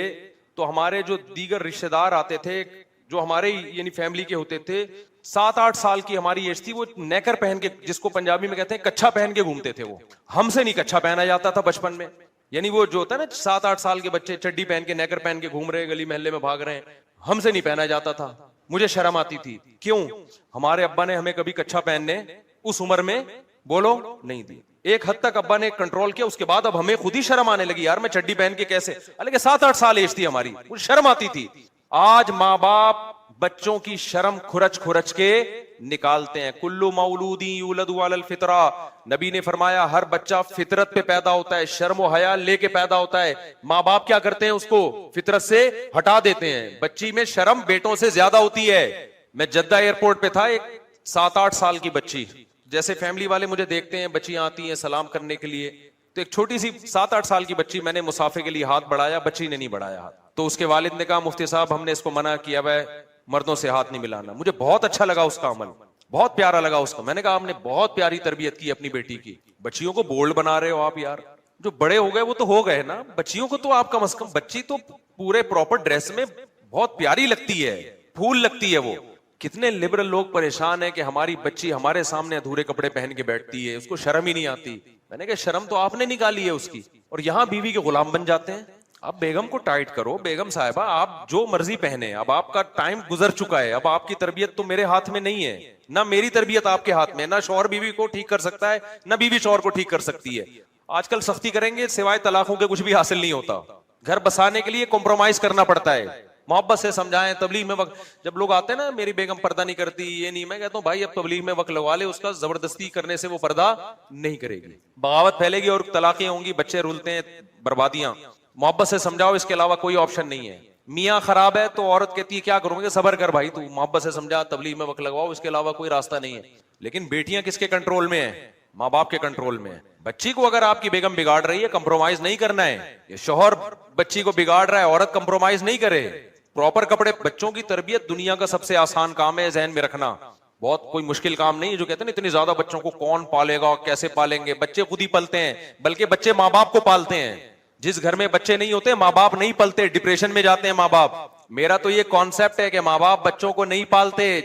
Speaker 1: تو ہمارے جو دیگر رشتہ دار آتے تھے, جو ہمارے یعنی فیملی کے ہوتے تھے 7-8 سال کی ہماری ایج تھی, وہ نیکر پہن کے, جس کو پنجابی میں کہتے ہیں کچھا پہن کے گھومتے تھے. وہ ہم سے نہیں کچھا پہنا جاتا تھا بچپن میں, یعنی وہ جو ہوتا ہے نا 7-8 سال کے بچے چڈی پہن کے نیکر پہن کے گھوم رہے گلی محلے میں بھاگ رہے ہیں, ہم سے نہیں پہنا جاتا تھا. مجھے شرم آتی تھی. کیوں؟ ہمارے ابا نے ہمیں کبھی کچھا پہننے اس عمر میں بولو نہیں دی. ایک حد تک ابا نے کنٹرول کیا, اس کے بعد اب ہمیں خود ہی شرم آنے لگی, یار میں چڈی پہن کے کیسے, حالانکہ 7-8 سال ایج تھی ہماری, مجھے شرم آتی تھی. آج ماں باپ بچوں کی شرم کھرچ کھرچ کے نکالتے ہیں. کلو مولودی یولد علی الفطرہ, نبی نے فرمایا ہر بچہ فطرت پہ پیدا ہوتا ہے, شرم و حیا لے کے پیدا ہوتا ہے. ماں باپ کیا کرتے ہیں, اس کو فطرت سے ہٹا دیتے ہیں. بچی میں شرم بیٹوں سے زیادہ ہوتی ہے. میں جدہ ایئرپورٹ پہ تھا, ایک 7-8 سال کی بچی, جیسے فیملی والے مجھے دیکھتے ہیں بچیاں آتی ہیں سلام کرنے کے لیے, تو ایک چھوٹی سی 7-8 سال کی بچی, میں نے مسافے کے لیے ہاتھ بڑھایا, بچی نے نہیں بڑھایا ہاتھ. تو اس کے والد نے کہا مفتی صاحب ہم نے اس کو منع کیا ہے مردوں سے ہاتھ نہیں ملانا. مجھے بہت اچھا لگا اس کا عمل, بہت پیارا لگا اس کا. میں نے کہا آپ نے بہت پیاری تربیت کی اپنی بیٹی کی, بچیوں کو بولڈ بنا رہے ہو آپ یار. جو بڑے ہو گئے وہ تو ہو گئے نا, بچیوں کو تو آپ کم از کم, بچی تو پورے پراپر ڈریس میں بہت پیاری لگتی ہے, پھول لگتی ہے وہ. کتنے لبرل لوگ پریشان ہیں کہ ہماری بچی ہمارے سامنے ادھورے کپڑے پہن کے بیٹھتی ہے, اس کو شرم ہی نہیں آتی. میں نے کہا شرم تو آپ نے نکالی ہے اس کی, اور یہاں بیوی کے غلام بن جاتے ہیں. آپ بیگم کو ٹائٹ کرو, بیگم صاحبہ آپ جو مرضی پہنے, اب آپ کا ٹائم گزر چکا ہے, اب آپ کی تربیت تو میرے ہاتھ میں نہیں ہے, نہ میری تربیت آپ کے ہاتھ میں, نہ شوہر بیوی کو ٹھیک کر سکتا ہے, نہ بیوی شوہر کو ٹھیک کر سکتی ہے. آج کل سختی کریں گے سوائے طلاقوں کے کچھ بھی حاصل نہیں ہوتا. گھر بسانے کے لیے کمپرومائز کرنا پڑتا ہے. محبت سے سمجھائیں, تبلیغ میں وقت جب لوگ آتے ہیں نا میری بیگم پردہ نہیں کرتی یہ نہیں, میں کہتا ہوں بھائی اب تبلیغ میں وقت لگوا لے, اس کا زبردستی کرنے سے وہ پردہ نہیں کرے گی, بغاوت پھیلے گی اور طلاقیں ہوں گی, بچے رولتے ہیں, بربادیاں. محبت سے سمجھاؤ, اس کے علاوہ کوئی آپشن نہیں ہے. میاں خراب ہے تو عورت کہتی ہے کیا کروں گے, صبر کر بھائی, تو محبت سے سمجھا, تبلیغ میں وقت لگواؤ, اس کے علاوہ کوئی راستہ نہیں ہے. لیکن بیٹیاں کس کے کنٹرول میں ہیں, ماں باپ کے کنٹرول میں. بچی کو اگر آپ کی بیگم بگاڑ رہی ہے کمپرومائز نہیں کرنا ہے. یہ شوہر بچی کو بگاڑ رہا ہے, عورت کمپرومائز نہیں کرے. پراپر کپڑے, بچوں کی تربیت دنیا کا سب سے آسان کام ہے, ذہن میں رکھنا. بہت کوئی مشکل کام نہیں ہے. جو کہتے ہیں نا اتنی زیادہ بچوں کو کون پالے گا, کیسے پالیں گے, بچے خود ہی پلتے ہیں, بلکہ بچے ماں باپ کو پالتے ہیں. جس گھر میں بچے نہیں ہوتے ماں باپ نہیں پلتے, ڈپریشن میں جاتے ہیں ماں باپ. میرا تو یہ کانسیپٹ ہے کہ ماں باپ بچوں کو نہیں پالتے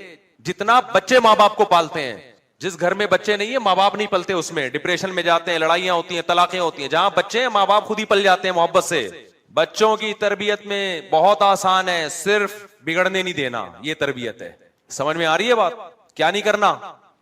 Speaker 1: جتنا بچے ماں باپ کو پالتے ہیں. جس گھر میں بچے نہیں ہیں ماں باپ نہیں پلتے, اس میں ڈپریشن میں جاتے ہیں, لڑائیاں ہوتی ہیں, طلاقیں ہوتی ہیں. جہاں بچے ہیں ماں باپ خود ہی پل جاتے ہیں محبت سے. بچوں کی تربیت میں بہت آسان ہے, صرف بگڑنے نہیں دینا, یہ تربیت ہے. سمجھ میں آ رہی ہے بات؟ کیا نہیں کرنا,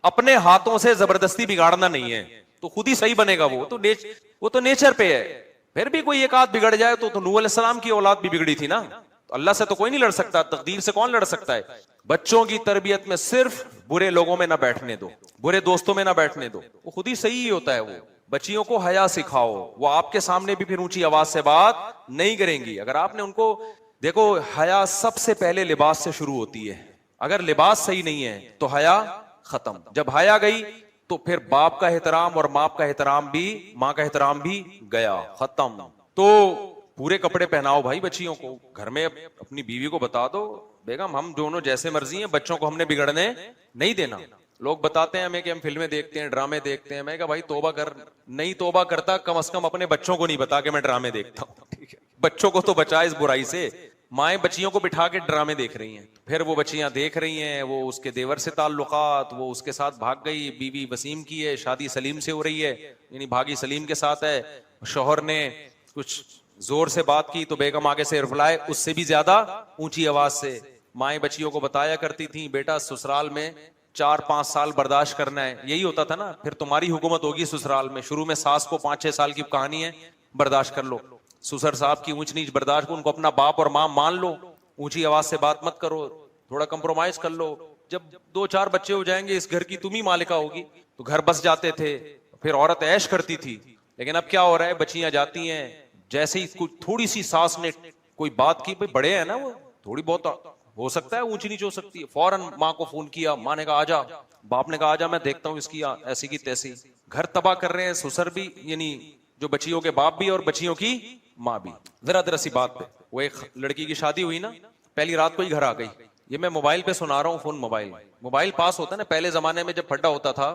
Speaker 1: اپنے ہاتھوں سے زبردستی بگاڑنا نہیں ہے, تو خود ہی صحیح بنے گا. وہ تو نیچر پہ ہے. پھر بھی کوئی ایک آدھ بگڑ جائے تو نوح علیہ السلام کی اولاد بھی بگڑی تھی نا, تو اللہ سے تو کوئی نہیں لڑ سکتا, تقدیر سے کون لڑ سکتا ہے. بچوں کی تربیت میں صرف برے لوگوں میں نہ بیٹھنے دو, برے دوستوں میں نہ بیٹھنے دو, وہ خود ہی صحیح ہی ہوتا ہے. وہ بچیوں کو حیا سکھاؤ, وہ آپ کے سامنے بھی پھر اونچی آواز سے بات نہیں کریں گی. اگر آپ نے ان کو دیکھو, حیا سب سے پہلے لباس سے شروع ہوتی ہے. اگر لباس صحیح نہیں ہے تو حیا ختم. جب حیا گئی تو پھر باپ کا احترام اور ماں کا احترام بھی, ماں کا احترام بھی گیا, ختم. تو پورے کپڑے پہناؤ بھائی بچیوں کو. گھر میں اپنی بیوی کو بتا دو بیگم ہم دونوں جیسے مرضی ہیں, بچوں کو ہم نے بگڑنے نہیں دینا. لوگ بتاتے ہیں ہمیں کہ ہم فلمیں دیکھتے ہیں, ڈرامے دیکھتے ہیں. میں کہا بھائی توبہ کر, نہیں توبہ کرتا کم از کم اپنے بچوں کو نہیں بتا کہ میں ڈرامے دیکھتا ہوں. ٹھیک ہے, بچوں کو تو بچا اس برائی سے. مائیں بچیوں کو بٹھا کے ڈرامے دیکھ رہی ہیں, پھر وہ بچیاں دیکھ رہی ہیں, وہ اس کے دیور سے تعلقات, وہ اس کے ساتھ بھاگ گئی. بیوی وسیم کی ہے, شادی سلیم سے ہو رہی ہے, یعنی بھاگی سلیم کے ساتھ ہے. شوہر نے کچھ زور سے بات کی تو بیگم آگے سے رپلائی اس سے بھی زیادہ اونچی آواز سے. مائیں بچیوں کو بتایا کرتی تھیں بیٹا سسرال میں 4-5 سال برداشت کرنا ہے, یہی ہوتا تھا نا, پھر تمہاری حکومت ہوگی سسرال میں. شروع میں ساس کو 5-6 سال کی کہانی ہے, برداشت کر لو. سسر صاحب کی اونچ نیچ برداشت کو, ان کو اپنا باپ اور ماں مان لو, اونچی آواز سے بات مت کرو, تھوڑا کمپرومائز کر لو. جب 2-4 بچے ہو جائیں گے اس گھر کی تم ہی مالکہ ہوگی. تو گھر بس جاتے تھے, پھر عورت عیش کرتی تھی. لیکن اب کیا ہو رہا ہے, بچیاں جاتی ہیں, جیسے ہی تھوڑی سی ساس نے کوئی بات کی, بھائی بڑے ہیں نا وہ, تھوڑی بہت ہو سکتا ہے اونچی نیچ ہو سکتی ہے, فوراً ماں کو فون کیا, ماں نے کہا آجا, باپ نے کہا آجا میں دیکھتا ہوں اس کی ایسی کی تیسی. گھر تباہ کر رہے ہیں سسر بھی, یعنی جو بچیوں کے باپ بھی اور بچیوں کی ماں بھی. ذرا سی بات پہ, وہ ایک لڑکی کی شادی ہوئی نا, پہلی رات کو ہی گھر آ گئی. یہ میں موبائل پہ سنا رہا ہوں, فون موبائل پاس ہوتا ہے نا, پہلے زمانے میں جب پھڈا ہوتا تھا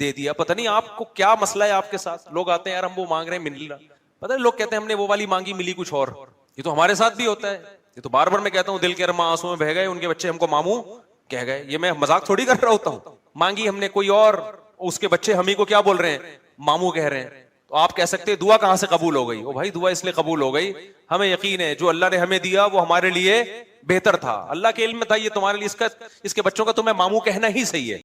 Speaker 1: دے دیا. پتہ نہیں آپ کو کیا مسئلہ ہے آپ کے ساتھ. لوگ آتے ہیں یار ہم وہ مانگ رہے ہیں مل رہا, پتہ ہے لوگ کہتے ہیں ہم نے وہ والی مانگی ملی کچھ اور. یہ تو ہمارے ساتھ بھی ہوتا ہے. یہ تو بار بار میں کہتا ہوں دل کے ارماں آنسوں میں بہہ گئے, ان کے بچے ہم کو ماموں کہہ گئے. یہ میں مذاق تھوڑی کر رہا ہوتا ہوں. مانگی ہم نے کوئی اور, اس کے بچے ہم ہی کو کیا بول رہے ہیں, ماموں کہہ رہے ہیں. تو آپ کہہ سکتے ہیں دعا کہاں سے قبول ہو گئی؟ او بھائی دعا اس لیے قبول ہو گئی, ہمیں یقین ہے جو اللہ نے ہمیں دیا وہ ہمارے لیے بہتر تھا. اللہ کے علم میں تھا یہ تمہارے لیے اس کے بچوں کا تمہیں ماموں کہنا ہی صحیح ہے.